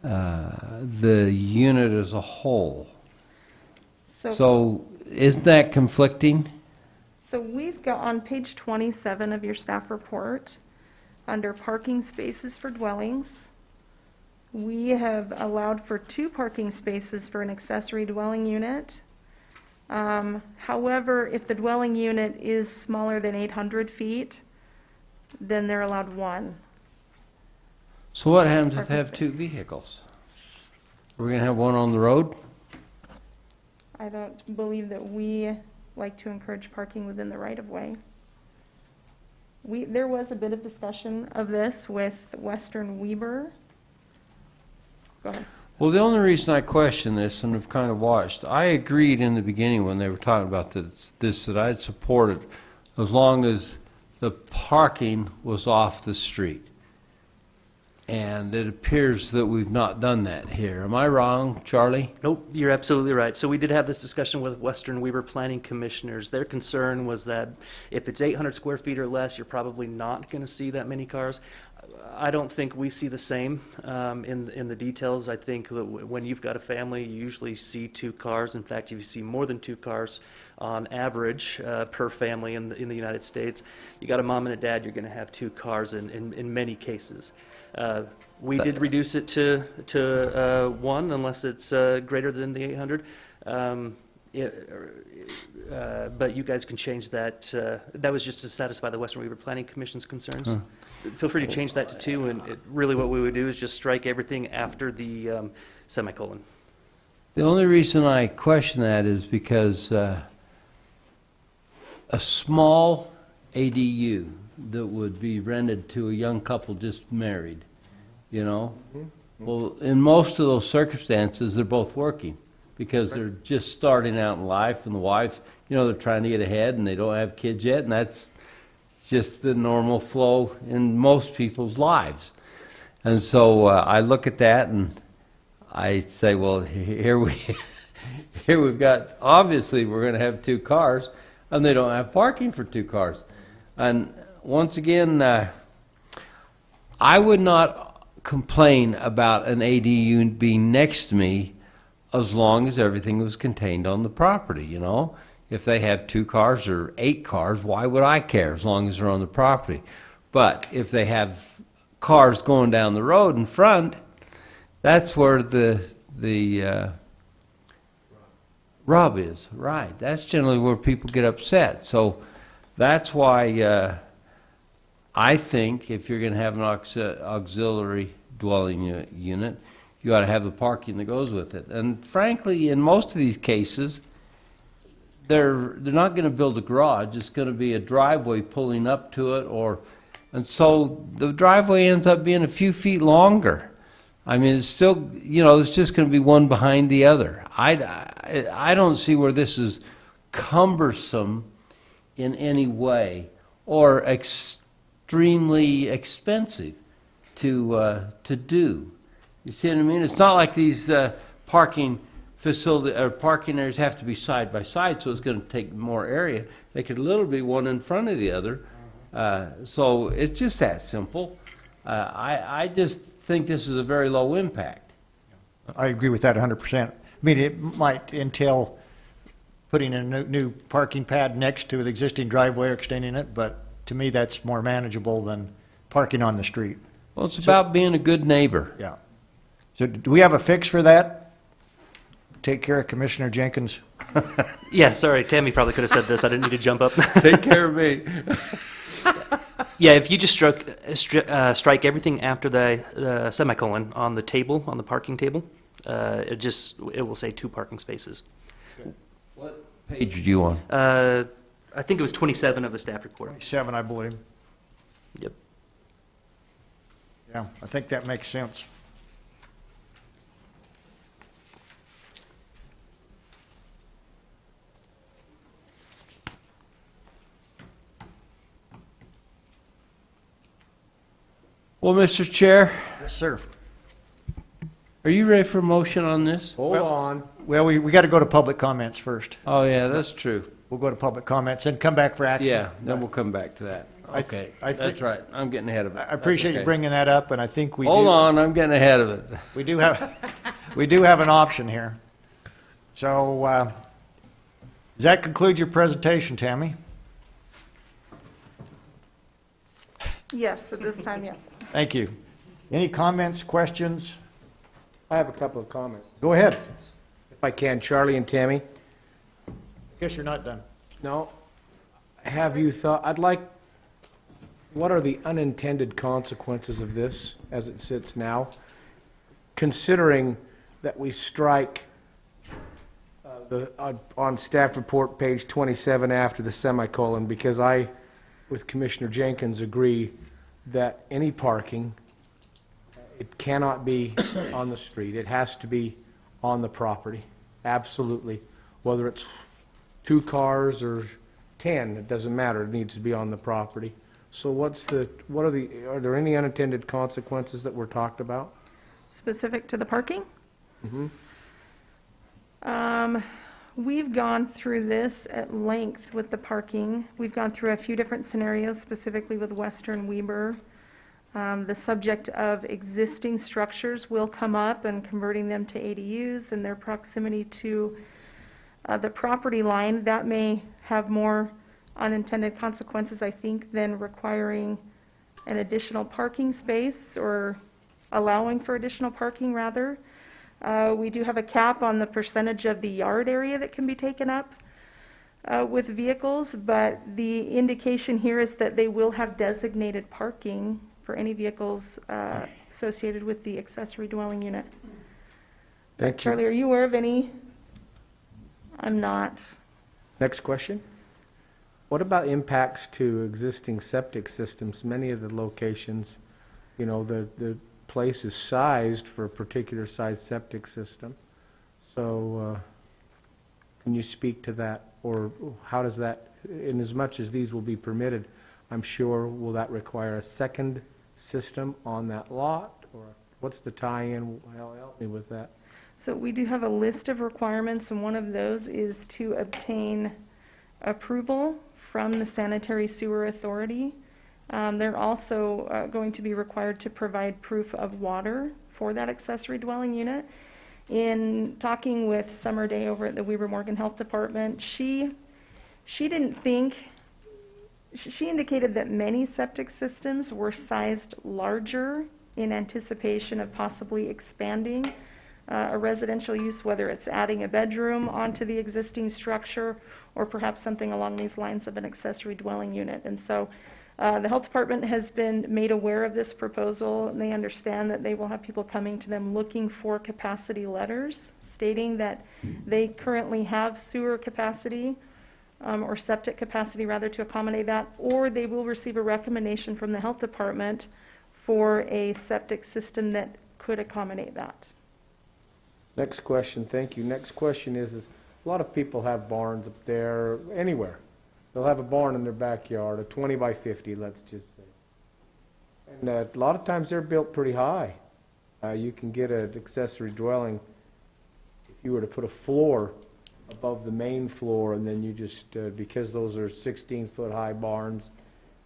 the unit as a whole. So isn't that conflicting? So we've got on page 27 of your staff report, under parking spaces for dwellings, we have allowed for 2 parking spaces for an accessory dwelling unit. However, if the dwelling unit is smaller than 800 feet, then they're allowed 1. So what happens if they have 2 vehicles? Are we going to have one on the road? I don't believe that we like to encourage parking within the right-of-way. There was a bit of discussion of this with Western Weber. Go ahead. Well, the only reason I question this, and have kind of watched, I agreed in the beginning when they were talking about this that I'd support it as long as the parking was off the street. And it appears that we've not done that here. Am I wrong, Charlie? Nope, you're absolutely right. So we did have this discussion with Western Weber planning commissioners. Their concern was that if it's 800 square feet or less, you're probably not going to see that many cars. I don't think we see the same in the details. I think that when you've got a family, you usually see 2 cars. In fact, if you see more than 2 cars on average per family in the United States, you got a mom and a dad, you're going to have 2 cars in many cases. We did reduce it to 1 unless it's greater than the 800. But you guys can change that. That was just to satisfy the Western Weber Planning Commission's concerns. Feel free to change that to 2, and really what we would do is just strike everything after the semicolon. The only reason I question that is because a small ADU that would be rented to a young couple just married, you know, well, in most of those circumstances, they're both working because they're just starting out in life, and the wife, you know, they're trying to get ahead and they don't have kids yet, and that's just the normal flow in most people's lives. And so I look at that and I say, well, here we've got, obviously we're going to have 2 cars, and they don't have parking for 2 cars. And once again, I would not complain about an ADU being next to me as long as everything was contained on the property, you know? If they have 2 cars or 8 cars, why would I care as long as they're on the property? But if they have cars going down the road in front, that's where the rub is, right? That's generally where people get upset. So that's why I think if you're going to have an auxiliary dwelling unit, you ought to have the parking that goes with it. And frankly, in most of these cases, they're not going to build a garage. It's going to be a driveway pulling up to it, and so the driveway ends up being a few feet longer. I mean, it's still, you know, it's just going to be one behind the other. I don't see where this is cumbersome in any way or extremely expensive to do. You see what I mean? It's not like these parking facility or parking areas have to be side by side, so it's going to take more area. They could literally be one in front of the other. So it's just that simple. I just think this is a very low impact. I agree with that 100%. I mean, it might entail putting in a new parking pad next to the existing driveway or extending it, but to me, that's more manageable than parking on the street. Well, it's about being a good neighbor. Yeah. So do we have a fix for that? Take care of Commissioner Jenkins. Yeah, sorry, Tammy probably could have said this. I didn't need to jump up. Take care of me. Yeah, if you just strike everything after the semicolon on the table, on the parking table, it will say 2 parking spaces. What page are you on? I think it was 27 of the staff report. 27, I believe. Yep. Yeah, I think that makes sense. Well, Mr. Chair, Yes, sir. are you ready for a motion on this? Hold on. Well, we got to go to public comments first. Oh, yeah, that's true. We'll go to public comments and come back for action. Yeah, then we'll come back to that. Okay, that's right. I'm getting ahead of it. I appreciate you bringing that up, and I think we Hold on, I'm getting ahead of it. We do have an option here. So, does that conclude your presentation, Tammy? Yes, at this time, yes. Thank you. Any comments, questions? I have a couple of comments. Go ahead. If I can, Charlie and Tammy. Guess you're not done. No. Have you thought, what are the unintended consequences of this as it sits now? Considering that we strike on staff report page 27 after the semicolon, because I, with Commissioner Jenkins, agree that any parking, it cannot be on the street. It has to be on the property. Absolutely. Whether it's 2 cars or 10, it doesn't matter. It needs to be on the property. So are there any unintended consequences that were talked about? Specific to the parking? Mm-hmm. We've gone through this at length with the parking. We've gone through a few different scenarios, specifically with Western Weber. The subject of existing structures will come up and converting them to ADUs and their proximity to the property line. That may have more unintended consequences, I think, than requiring an additional parking space or allowing for additional parking, rather. We do have a cap on the percentage of the yard area that can be taken up with vehicles, but the indication here is that they will have designated parking for any vehicles associated with the accessory dwelling unit. Thank you. Charlie, are you aware of any? I'm not. Next question. What about impacts to existing septic systems? Many of the locations, you know, the place is sized for a particular size septic system. So can you speak to that? Or how does that, in as much as these will be permitted, I'm sure, will that require a second system on that lot? Or what's the tie-in? Help me with that. So we do have a list of requirements, and one of those is to obtain approval from the Sanitary Sewer Authority They're also going to be required to provide proof of water for that accessory dwelling unit. In talking with Summer Day over at the Weber Morgan Health Department, she didn't think, she indicated that many septic systems were sized larger in anticipation of possibly expanding a residential use, whether it's adding a bedroom onto the existing structure or perhaps something along these lines of an accessory dwelling unit. And so the health department has been made aware of this proposal, and they understand that they will have people coming to them looking for capacity letters stating that they currently have sewer capacity or septic capacity rather to accommodate that, or they will receive a recommendation from the health department for a septic system that could accommodate that. Next question, thank you. Next question is a lot of people have barns up there, anywhere. They'll have a barn in their backyard, a 20 by 50, let's just say. And a lot of times they're built pretty high. You can get an accessory dwelling if you were to put a floor above the main floor, and then you just, because those are 16-foot high barns,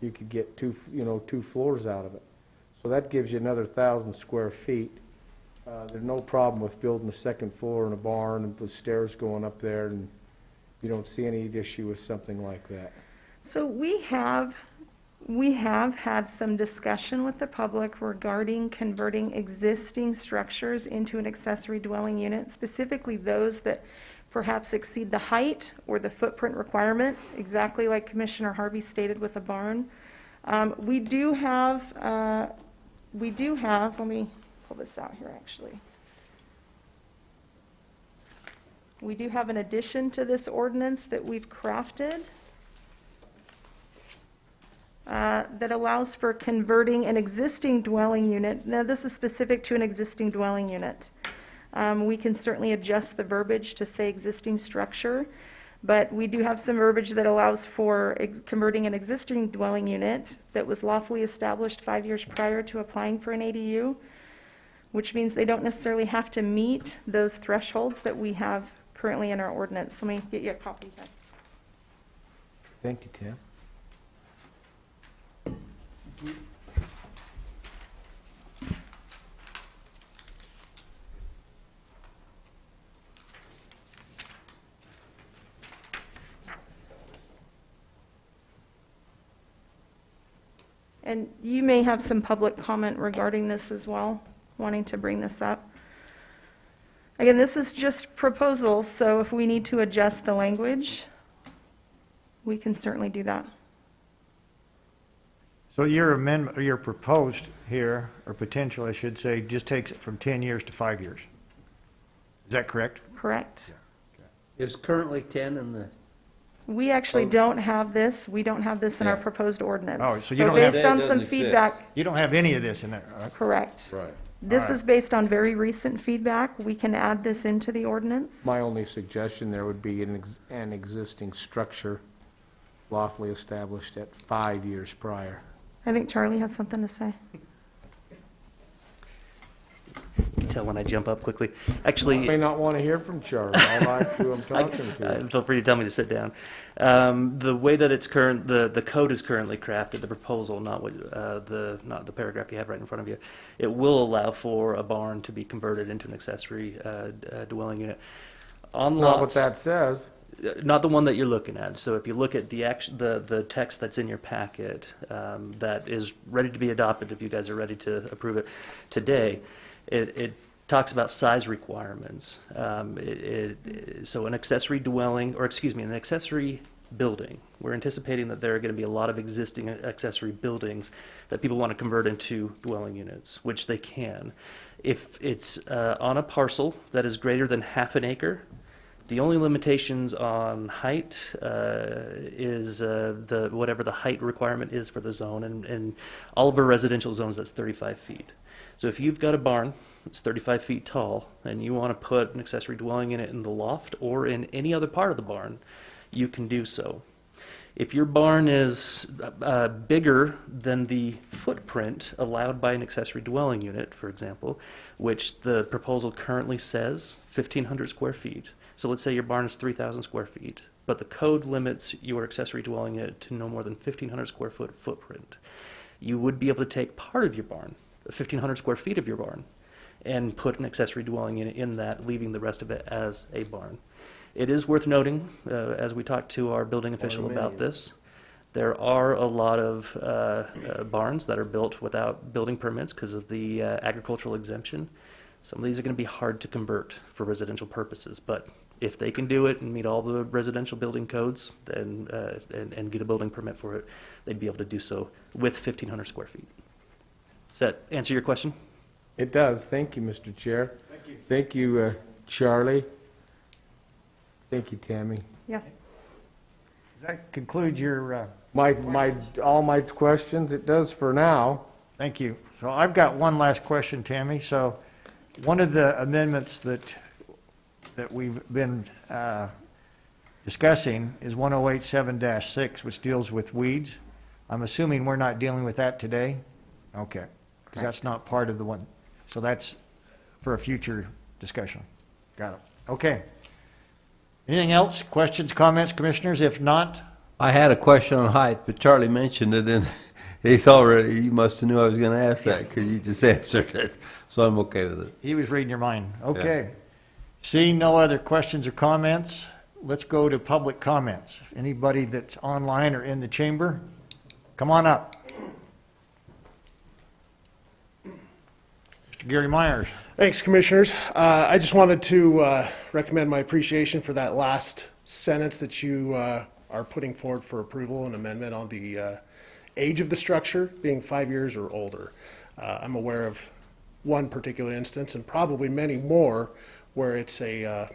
you could get two floors out of it. So that gives you another 1,000 square feet. There's no problem with building a second floor in a barn and with stairs going up there, and you don't see any issue with something like that. So we have had some discussion with the public regarding converting existing structures into an accessory dwelling unit, specifically those that perhaps exceed the height or the footprint requirement, exactly like Commissioner Harvey stated with a barn. We do have, let me pull this out here actually. We do have an addition to this ordinance that we've crafted that allows for converting an existing dwelling unit. Now, this is specific to an existing dwelling unit. We can certainly adjust the verbiage to say existing structure, but we do have some verbiage that allows for converting an existing dwelling unit that was lawfully established 5 years prior to applying for an ADU, which means they don't necessarily have to meet those thresholds that we have currently in our ordinance. Let me get you a copy here. Thank you, Tim. And you may have some public comment regarding this as well, wanting to bring this up. Again, this is just proposal, so if we need to adjust the language, we can certainly do that. So your amendment, or your proposed here, or potential, I should say, just takes it from 10 years to 5 years. Is that correct? Correct. Is currently 10 in the... We actually don't have this. We don't have this in our proposed ordinance. Oh, so you don't have- based on some feedback, You don't have any of this in there, all right? correct. Right. This All right. is based on very recent feedback. We can add this into the ordinance. My only suggestion there would be an existing structure lawfully established at 5 years prior. I think Charlie has something to say. You can tell when I jump up quickly. Actually, I may not want to hear from Charlie. I like who I'm talking to. feel free to tell me to sit down. The way that it's the code is currently crafted, the proposal, not the paragraph you have right in front of you, it will allow for a barn to be converted into an accessory dwelling unit. On Not what lots, that says. not the one that you're looking at. So if you look at the text that's in your packet that is ready to be adopted, if you guys are ready to approve it today, it talks about size requirements. So an accessory dwelling, or excuse me, an accessory building. We're anticipating that there are going to be a lot of existing accessory buildings that people want to convert into dwelling units, which they can. If it's on a parcel that is greater than half an acre, the only limitations on height is whatever the height requirement is for the zone, and all of our residential zones, that's 35 feet. So if you've got a barn that's 35 feet tall and you want to put an accessory dwelling unit in the loft or in any other part of the barn, you can do so. If your barn is bigger than the footprint allowed by an accessory dwelling unit, for example, which the proposal currently says 1,500 square feet. So let's say your barn is 3,000 square feet. but the code limits your accessory dwelling unit to no more than 1,500 square foot footprint. You would be able to take part of your barn, 1,500 square feet of your barn, and put an accessory dwelling unit in that, leaving the rest of it as a barn. It is worth noting, as we talked to our building official about this, there are a lot of barns that are built without building permits because of the agricultural exemption. Some of these are going to be hard to convert for residential purposes, but if they can do it and meet all the residential building codes and get a building permit for it, they'd be able to do so with 1,500 square feet. Does that answer your question? It does. Thank you, Mr. Chair. Thank you. Thank you, Charlie. Thank you, Tammy. Yeah. Does that conclude your? All my questions. It does for now. Thank you. So I've got one last question, Tammy. So one of the amendments that we've been discussing is 1087-6, which deals with weeds. I'm assuming we're not dealing with that today? Okay, because that's not part of the one. So that's for a future discussion. Got it. Okay. Anything else? Questions, comments, commissioners? If not, I had a question on height, but Charlie mentioned it, and he's already, you must have knew I was going to ask that because you just answered it. So I'm okay with it. he was reading your mind. Okay. Seeing no other questions or comments, let's go to public comments. Anybody that's online or in the chamber, come on up. Mr. Gary Myers. Thanks, Commissioners. I just wanted to recommend my appreciation for that last sentence that you are putting forward for approval and amendment on the age of the structure being 5 years or older. I'm aware of one particular instance, and probably many more, where it's a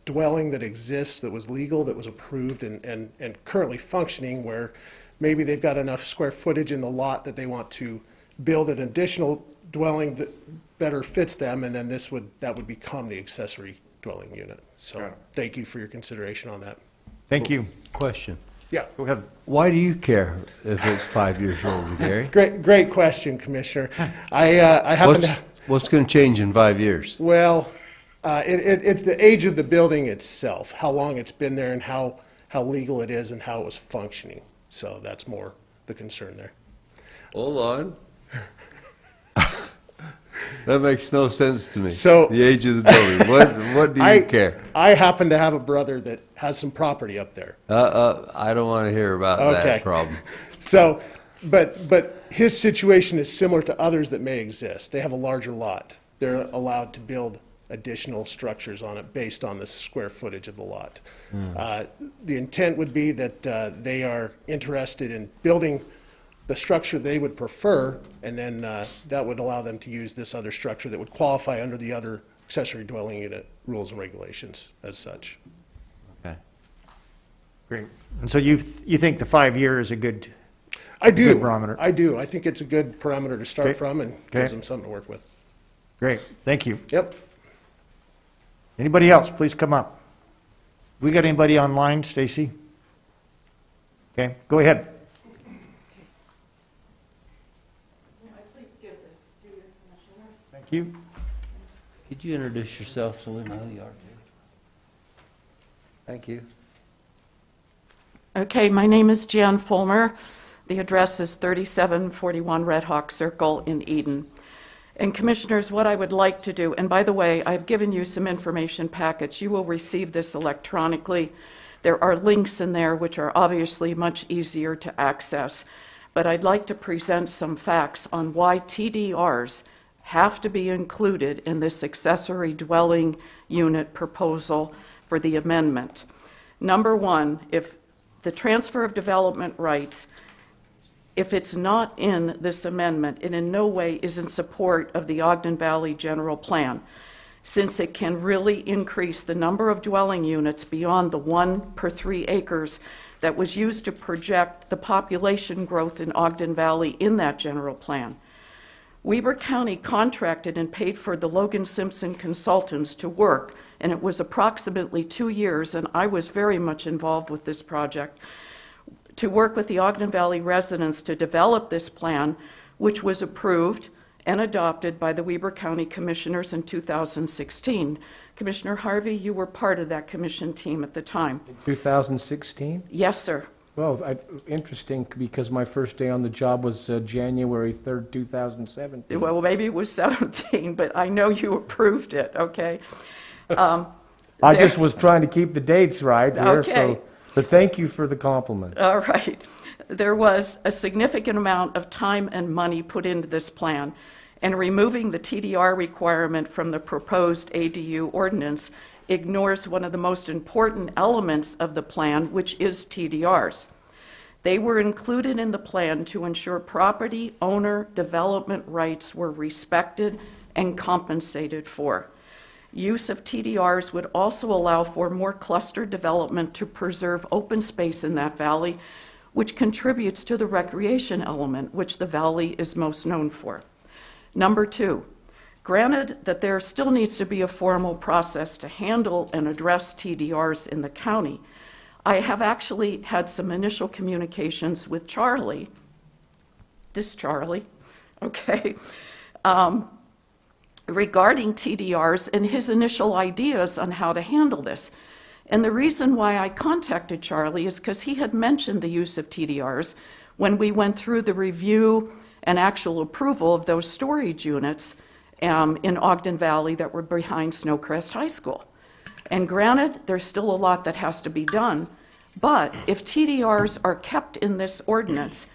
dwelling that exists, that was legal, that was approved and currently functioning, where maybe they've got enough square footage in the lot that they want to build an additional dwelling that better fits them, and then that would become the accessory dwelling unit. So thank you for your consideration on that. Thank you. Question. Yeah. Go ahead. Why do you care if it's 5 years old, Gary? Great question, Commissioner. I happen to... What's going to change in 5 years? Well, it's the age of the building itself, how long it's been there and how legal it is and how it was functioning. So that's more the concern there. Hold on. That makes no sense to me. So the age of the building. What do you care? I happen to have a brother that has some property up there. I don't want to hear about that problem. So, but his situation is similar to others that may exist. They have a larger lot. They're allowed to build additional structures on it based on the square footage of the lot. The intent would be that they are interested in building the structure they would prefer, and then that would allow them to use this other structure that would qualify under the other accessory dwelling unit rules and regulations as such. Okay. Great. And so you think the 5 year is a good barometer? I do. I think it's a good parameter to start from and gives them something to work with. Great. Thank you. Yep. Anybody else, please come up. We got anybody online, Stacy? Okay, go ahead. Thank you. Could you introduce yourself so we know who you are, too? Thank you. Okay, my name is Jan Fulmer. The address is 3741 Red Hawk Circle in Eden. And Commissioners, what I would like to do, and by the way, I've given you some information packets. You will receive this electronically. There are links in there which are obviously much easier to access. But I'd like to present some facts on why TDRs have to be included in this accessory dwelling unit proposal for the amendment. Number one, if the transfer of development rights, if it's not in this amendment, it in no way is in support of the Ogden Valley General Plan, since it can really increase the number of dwelling units beyond the 1 per 3 acres that was used to project the population growth in Ogden Valley in that general plan. Weber County contracted and paid for the Logan Simpson consultants to work, and it was approximately 2 years, and I was very much involved with this project, to work with the Ogden Valley residents to develop this plan, which was approved and adopted by the Weber County Commissioners in 2016. Commissioner Harvey, you were part of that commission team at the time. 2016? Yes, sir. Well, interesting, because my first day on the job was January 3rd, 2017. Well, maybe it was 17, but I know you approved it, okay? I just was trying to keep the dates right here, Okay. but thank you for the compliment. All right. There was a significant amount of time and money put into this plan, and removing the TDR requirement from the proposed ADU ordinance ignores one of the most important elements of the plan, which is TDRs. They were included in the plan to ensure property owner development rights were respected and compensated for. Use of TDRs would also allow for more cluster development to preserve open space in that valley, which contributes to the recreation element, which the valley is most known for. Number two, granted that there still needs to be a formal process to handle and address TDRs in the county, I have actually had some initial communications with Charlie, okay, regarding TDRs and his initial ideas on how to handle this. And the reason why I contacted Charlie is because he had mentioned the use of TDRs when we went through the review and actual approval of those storage units in Ogden Valley that were behind Snowcrest High School. And granted, there's still a lot that has to be done, but if TDRs are kept in this ordinance,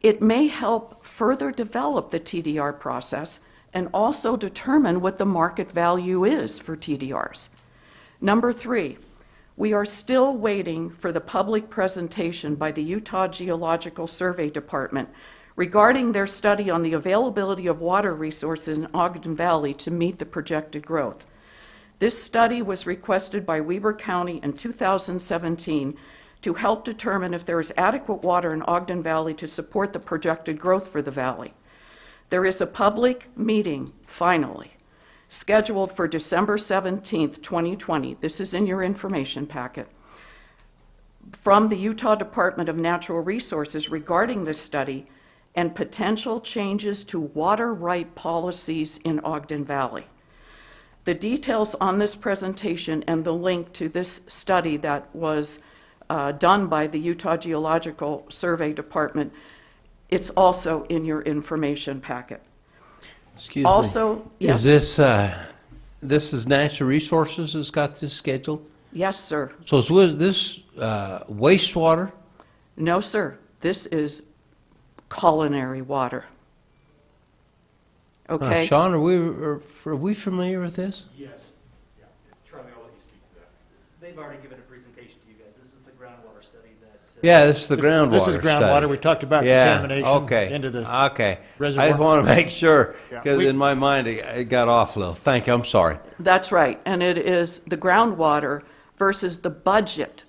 it may help further develop the TDR process and also determine what the market value is for TDRs. Number three, we are still waiting for the public presentation by the Utah Geological Survey Department regarding their study on the availability of water resources in Ogden Valley to meet the projected growth. This study was requested by Weber County in 2017 to help determine if there is adequate water in Ogden Valley to support the projected growth for the valley. There is a public meeting, finally, scheduled for December 17th, 2020. This is in your information packet. From the Utah Department of Natural Resources regarding this study and potential changes to water right policies in Ogden Valley. The details on this presentation and the link to this study that was done by the Utah Geological Survey Department, it's also in your information packet. Excuse also, me. Yes? Is this is Natural Resources has got this scheduled? Yes, sir. So is this wastewater? No, sir. This is culinary water. Okay? Sean, are we familiar with this? Yes. Yeah. Charlie, I'll let you speak to that. They've already given a presentation to you guys. This is the groundwater study that... Yeah, this is the groundwater This is groundwater. study. We talked about contamination into the reservoir. I just want to make sure, Yeah. because in my mind it got off a little. Thank you, I'm sorry. That's right. And it is the groundwater versus the budget.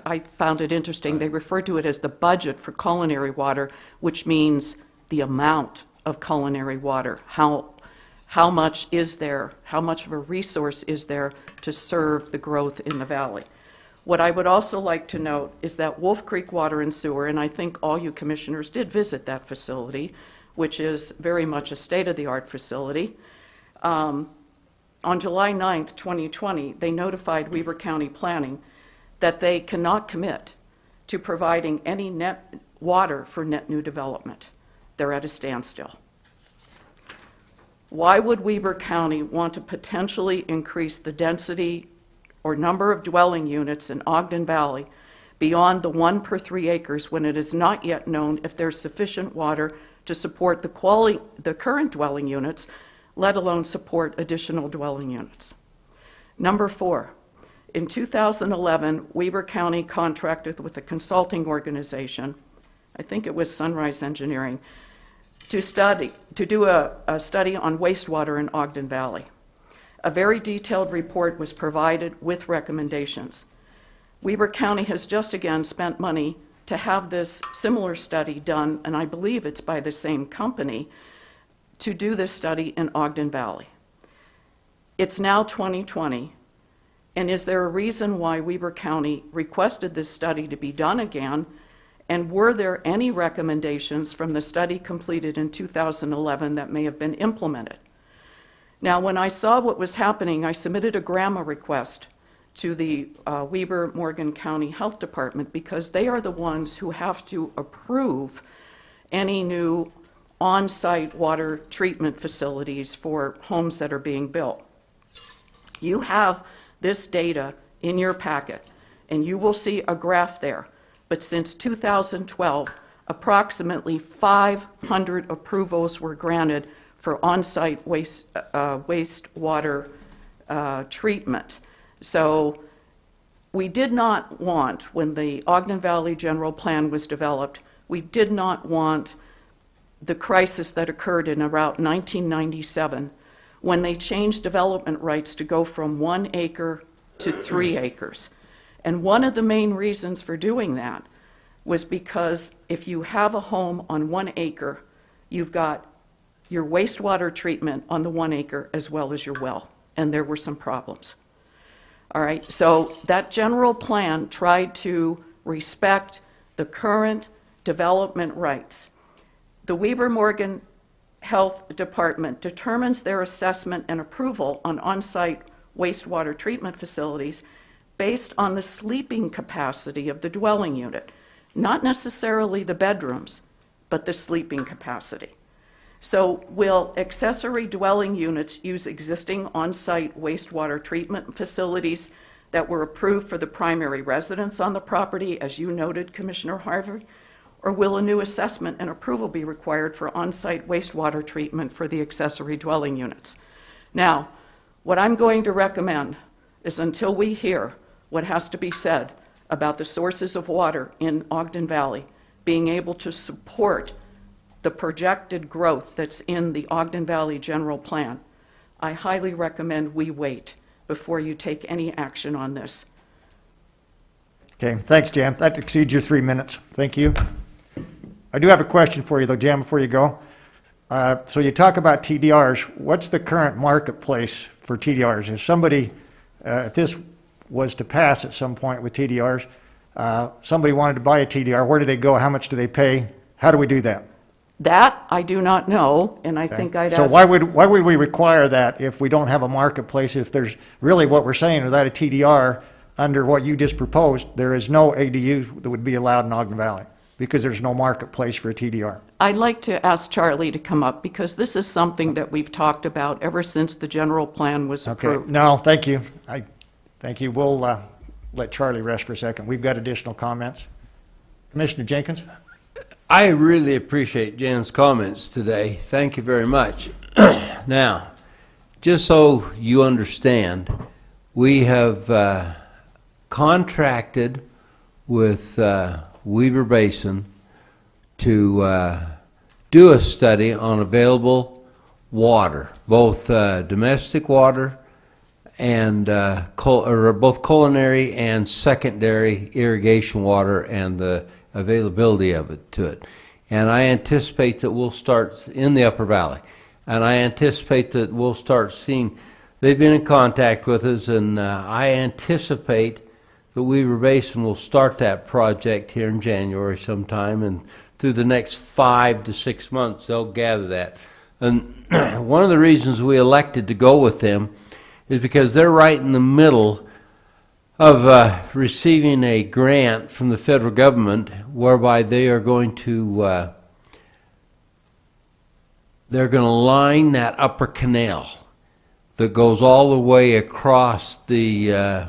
I found it interesting. They refer to it as the budget for culinary water, which means the amount of culinary water. How much is there? How much of a resource is there to serve the growth in the valley? What I would also like to note is that Wolf Creek Water and Sewer, and I think all you commissioners did visit that facility, which is very much a state-of-the-art facility. On July 9th, 2020, they notified Weber County Planning that they cannot commit to providing any net water for net new development. They're at a standstill. Why would Weber County want to potentially increase the density or number of dwelling units in Ogden Valley beyond the 1 per 3 acres when it is not yet known if there's sufficient water to support the current dwelling units, let alone support additional dwelling units? Number 4, in 2011, Weber County contracted with a consulting organization, I think it was Sunrise Engineering, to do a study on wastewater in Ogden Valley. A very detailed report was provided with recommendations. Weber County has just again spent money to have this similar study done, and I believe it's by the same company, to do this study in Ogden Valley. It's now 2020, and is there a reason why Weber County requested this study to be done again And were there any recommendations from the study completed in 2011 that may have been implemented? Now, when I saw what was happening, I submitted a GRAMA request to the Weber Morgan County Health Department because they are the ones who have to approve any new on-site water treatment facilities for homes that are being built. You have this data in your packet, and you will see a graph there. But since 2012, approximately 500 approvals were granted for on-site wastewater treatment. So we did not want, when the Ogden Valley General Plan was developed, we did not want the crisis that occurred in about 1997 when they changed development rights to go from 1 acre to 3 acres. And one of the main reasons for doing that was because if you have a home on 1 acre, you've got your wastewater treatment on the 1 acre as well as your well, and there were some problems. All right, so that general plan tried to respect the current development rights. The Weber Morgan Health Department determines their assessment and approval on on-site wastewater treatment facilities based on the sleeping capacity of the dwelling unit, not necessarily the bedrooms, but the sleeping capacity. So will accessory dwelling units use existing on-site wastewater treatment facilities that were approved for the primary residence on the property, as you noted, Commissioner Harvey, or will a new assessment and approval be required for on-site wastewater treatment for the accessory dwelling units? Now, what I'm going to recommend is until we hear what has to be said about the sources of water in Ogden Valley being able to support the projected growth that's in the Ogden Valley General Plan, I highly recommend we wait before you take any action on this. Okay, thanks, Jan. That exceeds your 3 minutes. Thank you. I do have a question for you, though, Jan, before you go. So you talk about TDRs. What's the current marketplace for TDRs? If somebody, if this was to pass at some point with TDRs, somebody wanted to buy a TDR, where do they go? How much do they pay? How do we do that? That I do not know, and I think I'd ask... So why would we require that if we don't have a marketplace? If there's really what we're saying, without a TDR, under what you just proposed, there is no ADU that would be allowed in Ogden Valley because there's no marketplace for a TDR. I'd like to ask Charlie to come up because this is something that we've talked about ever since the general plan was approved. Okay, no, thank you. Thank you. We'll let Charlie rest for a second. We've got additional comments. Commissioner Jenkins? I really appreciate Jan's comments today. Thank you very much. Now, just so you understand, we have contracted with Weber Basin to do a study on available water, both domestic water and both culinary and secondary irrigation water and the availability of it to it. And I anticipate that we'll start in the Upper Valley. And I anticipate that we'll start seeing, they've been in contact with us, and I anticipate that Weber Basin will start that project here in January sometime, and through the next 5 to 6 months they'll gather that. And one of the reasons we elected to go with them is because they're right in the middle of receiving a grant from the federal government whereby they are going to line that upper canal that goes all the way across the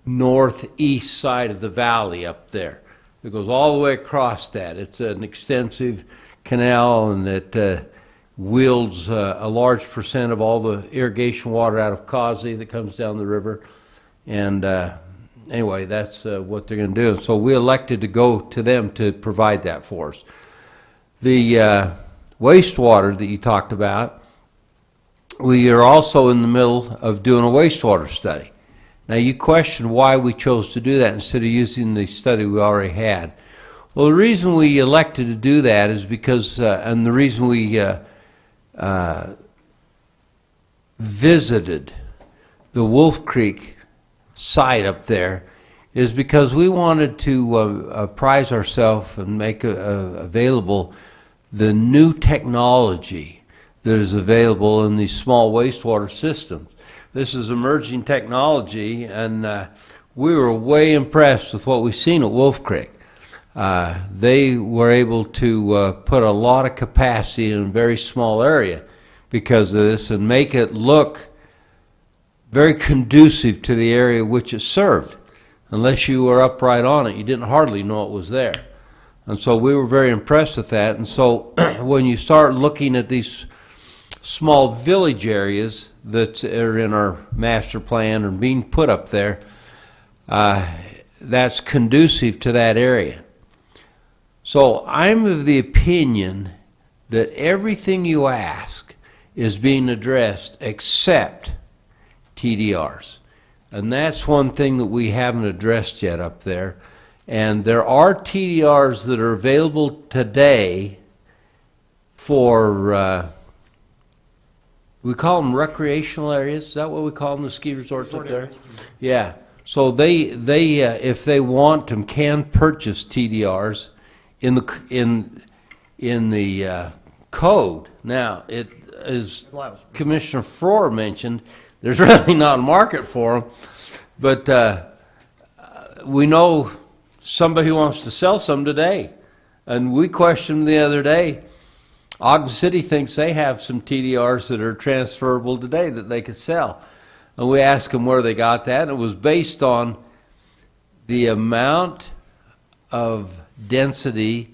northeast side of the valley up there. It goes all the way across that. It's an extensive canal, and it wields a large percent of all the irrigation water out of Causey that comes down the river. And anyway, that's what they're going to do. So we elected to go to them to provide that for us. The wastewater that you talked about, we are also in the middle of doing a wastewater study. Now, you question why we chose to do that instead of using the study we already had. Well, the reason we elected to do that is because, and the reason we visited the Wolf Creek site up there is because we wanted to prize ourselves and make available the new technology that is available in these small wastewater systems. This is emerging technology, and we were way impressed with what we've seen at Wolf Creek. They were able to put a lot of capacity in a very small area because of this and make it look very conducive to the area which it served. Unless you were up right on it, you didn't hardly know it was there. And so we were very impressed with that. And so when you start looking at these small village areas that are in our master plan and being put up there, that's conducive to that area. So I'm of the opinion that everything you ask is being addressed except TDRs. And that's one thing that we haven't addressed yet up there. And there are TDRs that are available today for, we call them recreational areas. Is that what we call them, the ski resorts up there? Yeah. So they if they want them, can purchase TDRs in the code. Now, it as Commissioner Frohr mentioned, there's really not a market for them, but we know somebody who wants to sell some today, and we questioned the other day. Ogden City thinks they have some TDRs that are transferable today that they could sell, and we asked them where they got that, and it was based on the amount of density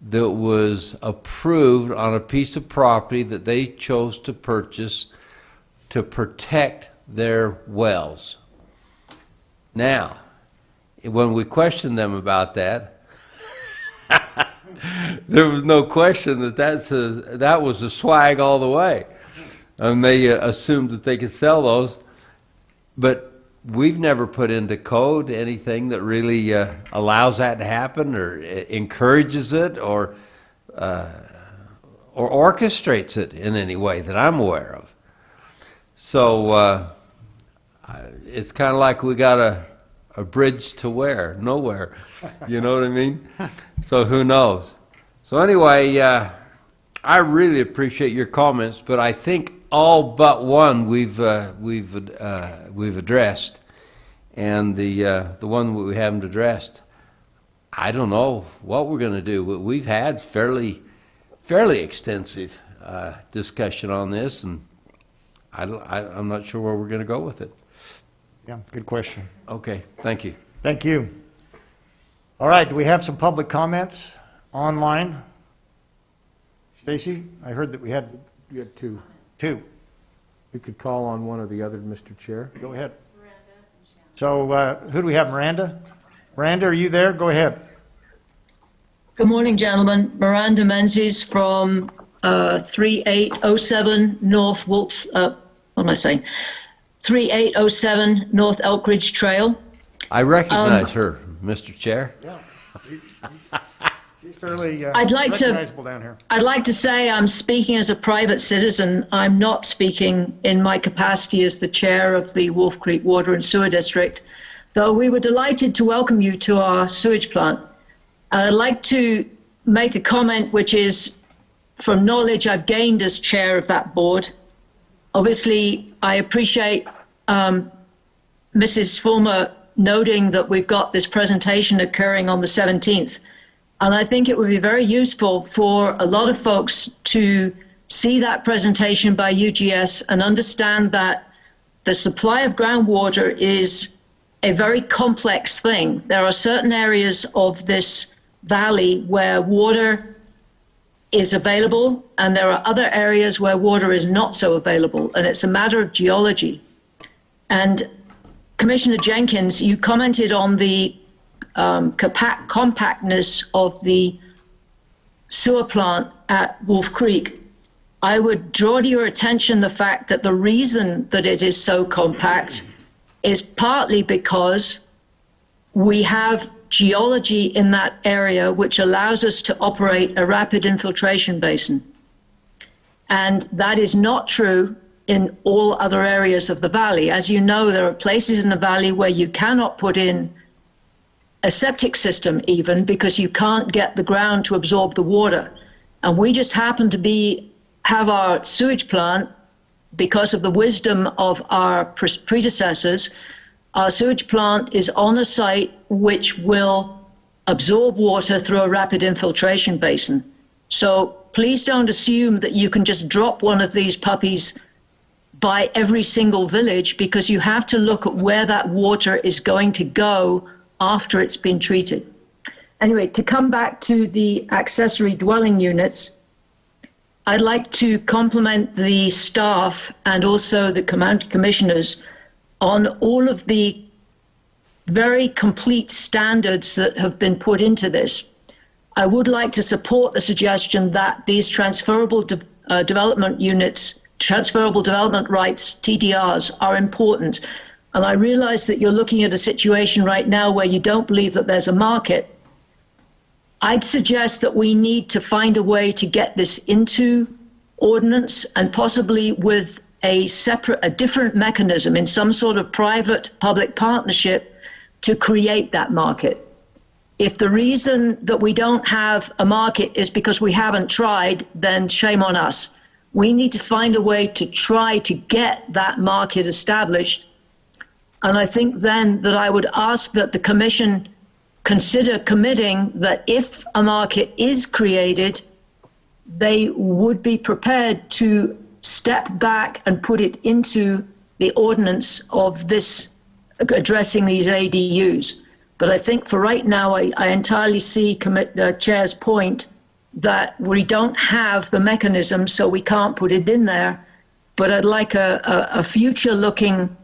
that was approved on a piece of property that they chose to purchase to protect their wells. Now, when we questioned them about that, there was no question that that was a swag all the way. And they assumed that they could sell those. But we've never put into code anything that really allows that to happen or encourages it or orchestrates it in any way that I'm aware of. So it's kind of like we got a bridge to where? Nowhere. You know what I mean? So who knows? So anyway, I really appreciate your comments, but I think all but one we've addressed, and the one that we haven't addressed, I don't know what we're going to do. We've had fairly extensive discussion on this, and I'm not sure where we're going to go with it. Yeah, good question. Okay, thank you. Thank you. All right, do we have some public comments online? Stacy, I heard that we had two. Two. You could call on one or the other, Mr. Chair. Go ahead. So who do we have, Miranda? Miranda, are you there? Go ahead. Good morning, gentlemen. Miranda Menzies from 3807 North Wolf, what am I saying? 3807 North Elk Ridge Trail. I recognize her, Mr. Chair. Yeah. She's fairly I'd like recognizable down here. I'd like to say I'm speaking as a private citizen. I'm not speaking in my capacity as the chair of the Wolf Creek Water and Sewer District, though we were delighted to welcome you to our sewage plant. And I'd like to make a comment which is from knowledge I've gained as chair of that board. Obviously, I appreciate Mrs. Fulmer noting that we've got this presentation occurring on the 17th. And I think it would be very useful for a lot of folks to see that presentation by UGS and understand that the supply of groundwater is a very complex thing. There are certain areas of this valley where water is available, and there are other areas where water is not so available, and it's a matter of geology. And Commissioner Jenkins, you commented on the compactness of the sewer plant at Wolf Creek. I would draw to your attention the fact that the reason that it is so compact is partly because we have geology in that area which allows us to operate a rapid infiltration basin. And that is not true in all other areas of the valley. As you know, there are places in the valley where you cannot put in a septic system even, because you can't get the ground to absorb the water. And we just happen to have our sewage plant, because of the wisdom of our predecessors, our sewage plant is on a site which will absorb water through a rapid infiltration basin. So please don't assume that you can just drop one of these puppies by every single village, because you have to look at where that water is going to go after it's been treated. Anyway, to come back to the accessory dwelling units, I'd like to compliment the staff and also the county commissioners on all of the very complete standards that have been put into this. I would like to support the suggestion that these transferable development units, transferable development rights, TDRs, are important. And I realize that you're looking at a situation right now where you don't believe that there's a market. I'd suggest that we need to find a way to get this into ordinance, and possibly with a different mechanism in some sort of private-public partnership to create that market. If the reason that we don't have a market is because we haven't tried, then shame on us. We need to find a way to try to get that market established. And I think then that I would ask that the Commission consider committing that if a market is created, they would be prepared to step back and put it into the ordinance of this, addressing these ADUs. But I think for right now, I entirely see Chair's point that we don't have the mechanism, so we can't put it in there. But I'd like a future-looking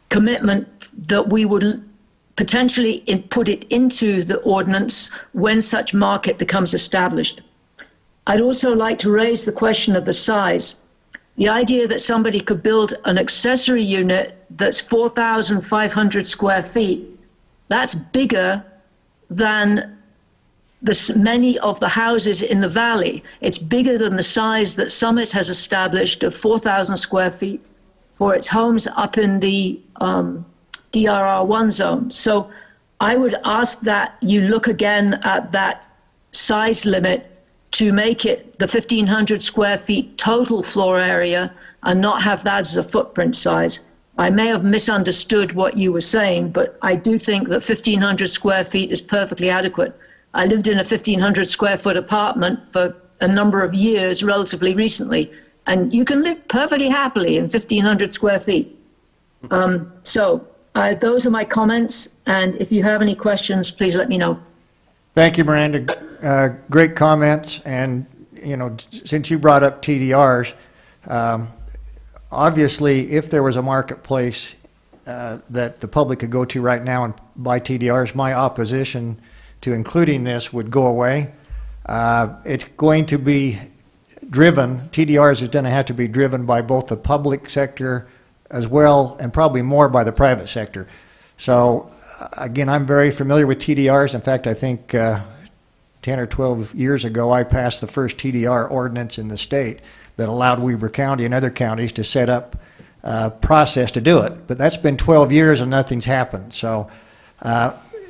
commitment that we would potentially put it into the ordinance when such market becomes established. I'd also like to raise the question of the size. The idea that somebody could build an accessory unit that's 4,500 square feet, that's bigger than many of the houses in the valley. It's bigger than the size that Summit has established of 4,000 square feet for its homes up in the DRR1 zone. So I would ask that you look again at that size limit to make it the 1,500 square feet total floor area and not have that as a footprint size. I may have misunderstood what you were saying, but I do think that 1,500 square feet is perfectly adequate. I lived in a 1,500 square foot apartment for a number of years relatively recently, and you can live perfectly happily in 1,500 square feet. Those are my comments, and if you have any questions, please let me know. Thank you, Miranda. Great comments, and since you brought up TDRs, obviously, if there was a marketplace that the public could go to right now and buy TDRs, my opposition to including this would go away. It's going to be driven, TDRs is going to have to be driven by both the public sector as well, and probably more by the private sector. So again, I'm very familiar with TDRs. In fact, I think 10 or 12 years ago, I passed the first TDR ordinance in the state that allowed Weber County and other counties to set up a process to do it. But that's been 12 years and nothing's happened. So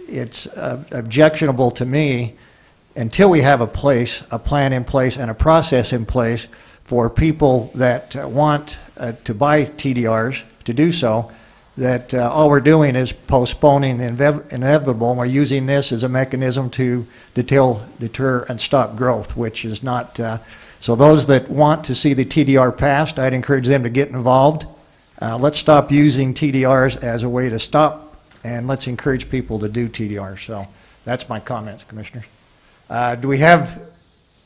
it's objectionable to me until we have a plan in place and a process in place for people that want to buy TDRs to do so, that all we're doing is postponing the inevitable, and we're using this as a mechanism to deter and stop growth, which is not. So those that want to see the TDR passed, I'd encourage them to get involved. Let's stop using TDRs as a way to stop, and let's encourage people to do TDRs. So that's my comments, Commissioners. Do we have,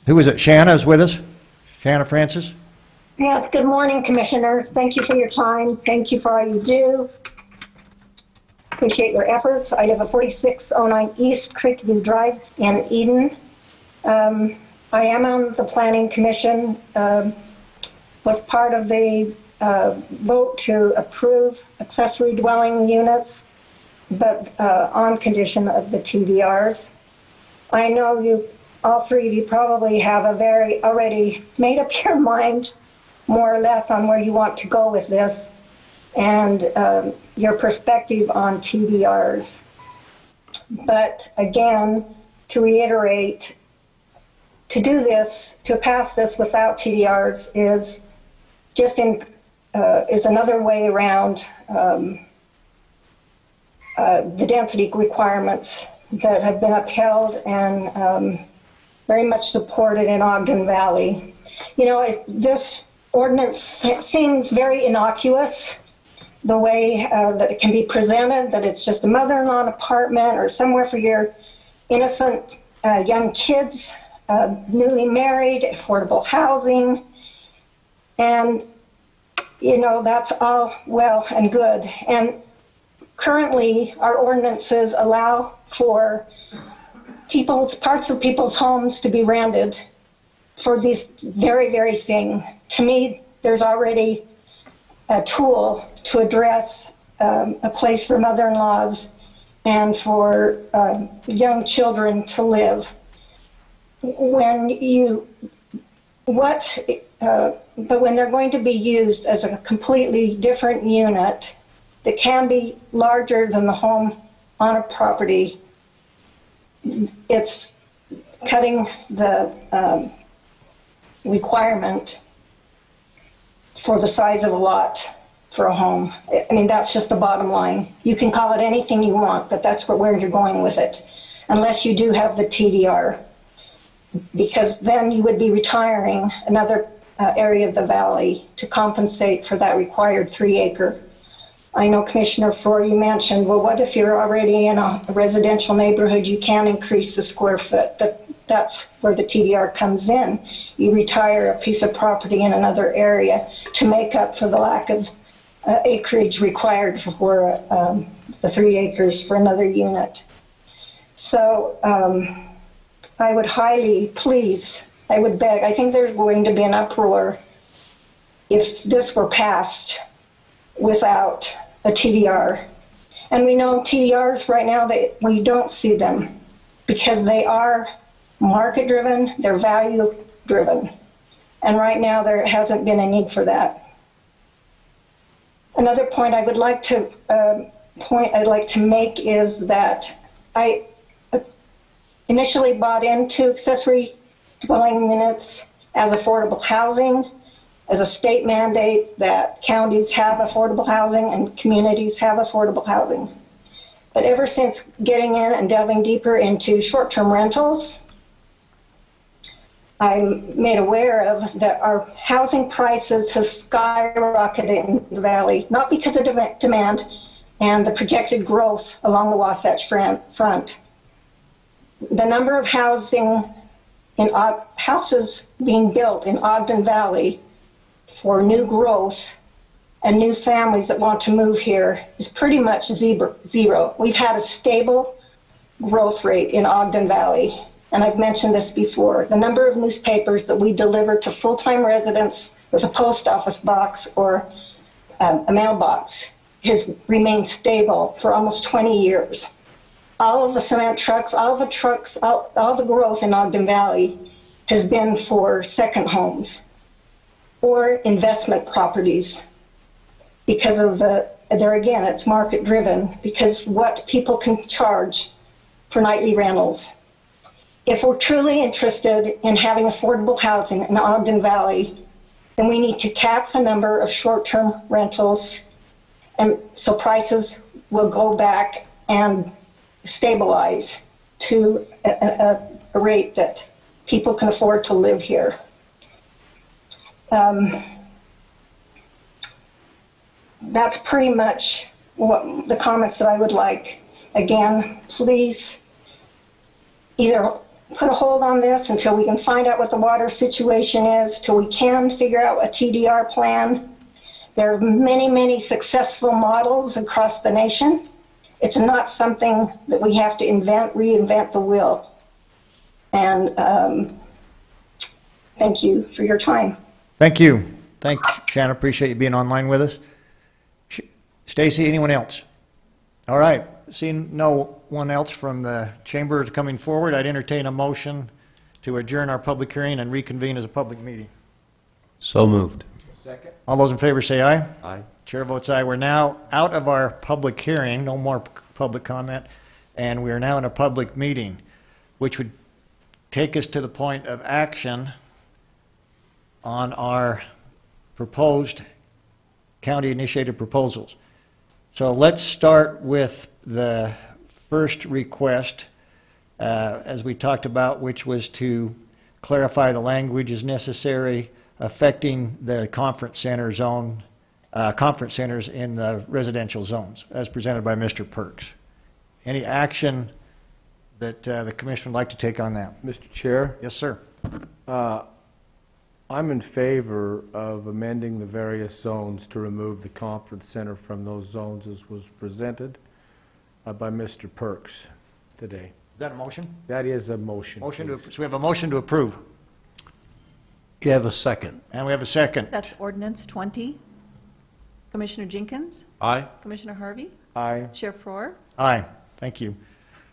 who is it? Shanna is with us? Shanna Francis? Yes, good morning, Commissioners. Thank you for your time. Thank you for all you do. Appreciate your efforts. I live at 4609 East Creekview Drive in Eden. I am on the Planning Commission, was part of the vote to approve accessory dwelling units, but on condition of the TDRs. I know you, all three of you probably have already made up your mind more or less on where you want to go with this and your perspective on TDRs. But again, to reiterate, to do this, to pass this without TDRs is just is another way around the density requirements that have been upheld and very much supported in Ogden Valley. You know, this ordinance seems very innocuous, the way that it can be presented, that it's just a mother-in-law apartment or somewhere for your innocent young kids, newly married, affordable housing. And, you know, that's all well and good. And currently, our ordinances allow for parts of people's homes to be rented for this very, very thing. To me, there's already a tool to address a place for mother-in-laws and for young children to live. But when they're going to be used as a completely different unit that can be larger than the home on a property, it's cutting the requirement for the size of a lot for a home. I mean, that's just the bottom line. You can call it anything you want, but that's where you're going with it, unless you do have the TDR, because then you would be retiring another area of the valley to compensate for that required 3-acre. I know Commissioner Ford, you mentioned, well, what if you're already in a residential neighborhood? You can increase the square foot, but that's where the TDR comes in. You retire a piece of property in another area to make up for the lack of acreage required for the 3 acres for another unit. So I would I would beg, I think there's going to be an uproar if this were passed without a TDR. And we know TDRs right now, we don't see them because they are market-driven, they're value-driven. And right now there hasn't been a need for that. Another point I would like to make is that I initially bought into accessory dwelling units as affordable housing, as a state mandate that counties have affordable housing and communities have affordable housing. But ever since getting in and delving deeper into short-term rentals, I'm made aware of that our housing prices have skyrocketed in the valley, not because of demand and the projected growth along the Wasatch Front. The number of houses being built in Ogden Valley for new growth and new families that want to move here is pretty much zero. We've had a stable growth rate in Ogden Valley, and I've mentioned this before. The number of newspapers that we deliver to full-time residents with a post office box or a mailbox has remained stable for almost 20 years. All of the cement trucks, all the growth in Ogden Valley has been for second homes or investment properties because of there again, it's market driven because what people can charge for nightly rentals. If we're truly interested in having affordable housing in Ogden Valley, then we need to cap the number of short-term rentals, and so prices will go back and stabilize to a rate that people can afford to live here. That's pretty much what the comments that I would like. Again, please either put a hold on this until we can find out what the water situation is, till we can figure out a TDR plan. There are many, many successful models across the nation. It's not something that we have to reinvent the wheel. And thank you for your time. Thank you. Thanks, Shannon. Appreciate you being online with us. Stacy, anyone else? All right. Seeing no one else from the chamber coming forward, I'd entertain a motion to adjourn our public hearing and reconvene as a public meeting. So moved. Second. All those in favor say aye. Aye. Chair votes aye. We're now out of our public hearing. No more public comment. and we are now in a public meeting, which would take us to the point of action on our proposed county-initiated proposals. So let's start with the first request, as we talked about, which was to clarify the language as necessary affecting the conference center zone, conference centers in the residential zones, as presented by Mr. Perks. Any action that the commission would like to take on that? Mr. Chair? Yes, sir. I'm in favor of amending the various zones to remove the conference center from those zones as was presented by Mr. Perks today. Is that a motion? That is a motion. So we have a motion to approve. You have a second. And we have a second. That's ordinance 20. Commissioner Jenkins? Aye. Commissioner Harvey? Aye. Chair Faure? Aye. Thank you.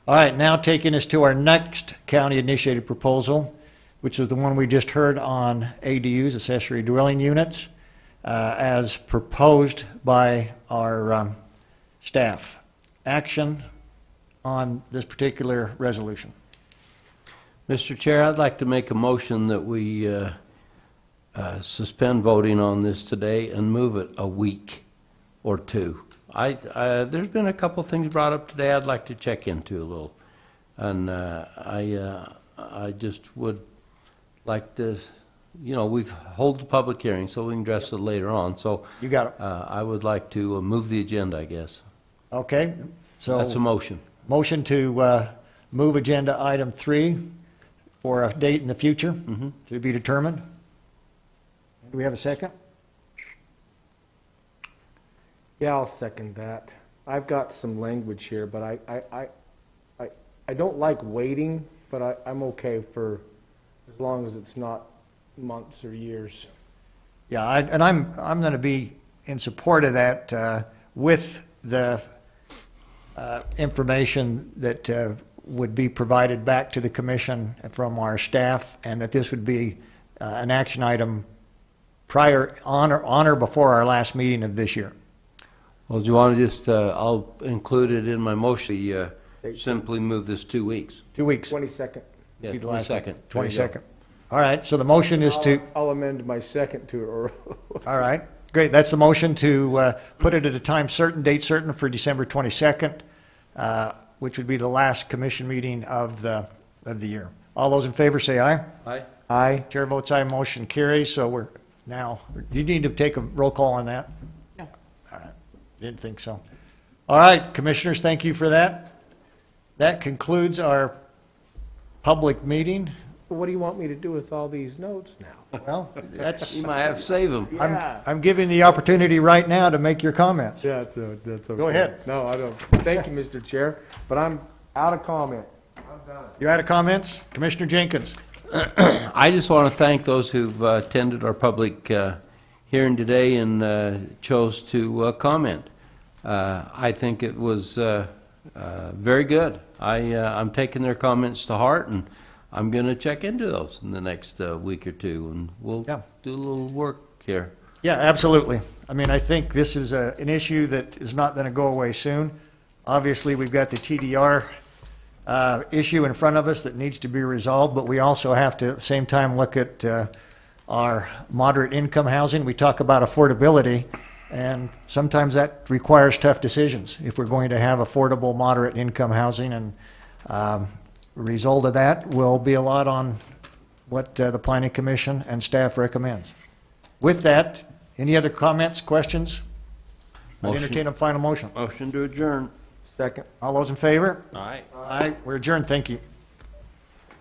All right, now taking us to our next county-initiated proposal, which is the one we just heard on ADUs, accessory dwelling units, as proposed by our staff. Action on this particular resolution. Mr. Chair, I'd like to make a motion that we suspend voting on this today and move it a week or two. There's been a couple things brought up today I'd like to check into a little, and I just would like to, we've held the public hearing, so we can address it later on. So you got it. I would like to move the agenda, I guess. Okay, so that's a motion. Motion to move agenda item 3 for a date in the future to be determined. Do we have a second? Yeah, I'll second that. I've got some language here, but I don't like waiting, but I'm okay for as long as it's not months or years. Yeah, I'm going to be in support of that with the information that would be provided back to the commission from our staff, and that this would be an action item prior on or before our last meeting of this year. Well, do you want to just, I'll include it in my motion, simply move this 2 weeks. 2 weeks. 22nd. Yeah, Be the last 22nd. 22nd. All right, so the motion is to... I'll amend my second to it. All right, great. That's the motion to put it at a time certain, date certain for December 22nd, which would be the last commission meeting of the year. All those in favor say aye. Aye. Aye. Chair votes aye, motion carries. So we're now, do you need to take a roll call on that? No. All right, didn't think so. All right, commissioners, thank you for that. That concludes our public meeting. What do you want me to do with all these notes now? Well, that's... You might have to save them. I'm giving the opportunity right now to make your comments. Yeah, that's okay. Go ahead. No, I don't. Thank you, Mr. Chair, but I'm out of comment. I'm done. You out of comments? Commissioner Jenkins. I just want to thank those who've attended our public hearing today and chose to comment. I think it was very good. I'm taking their comments to heart, and I'm going to check into those in the next week or two, and we'll do a little work here. Yeah, absolutely. I mean, I think this is an issue that is not going to go away soon. Obviously, we've got the TDR issue in front of us that needs to be resolved, but we also have to at the same time look at our moderate income housing. We talk about affordability, and sometimes that requires tough decisions if we're going to have affordable moderate income housing, and result of that will be a lot on what the Planning Commission and staff recommends. With that, any other comments, questions? I'd entertain a final motion. Motion to adjourn. Second. All those in favor? Aye. Aye. We're adjourned. Thank you.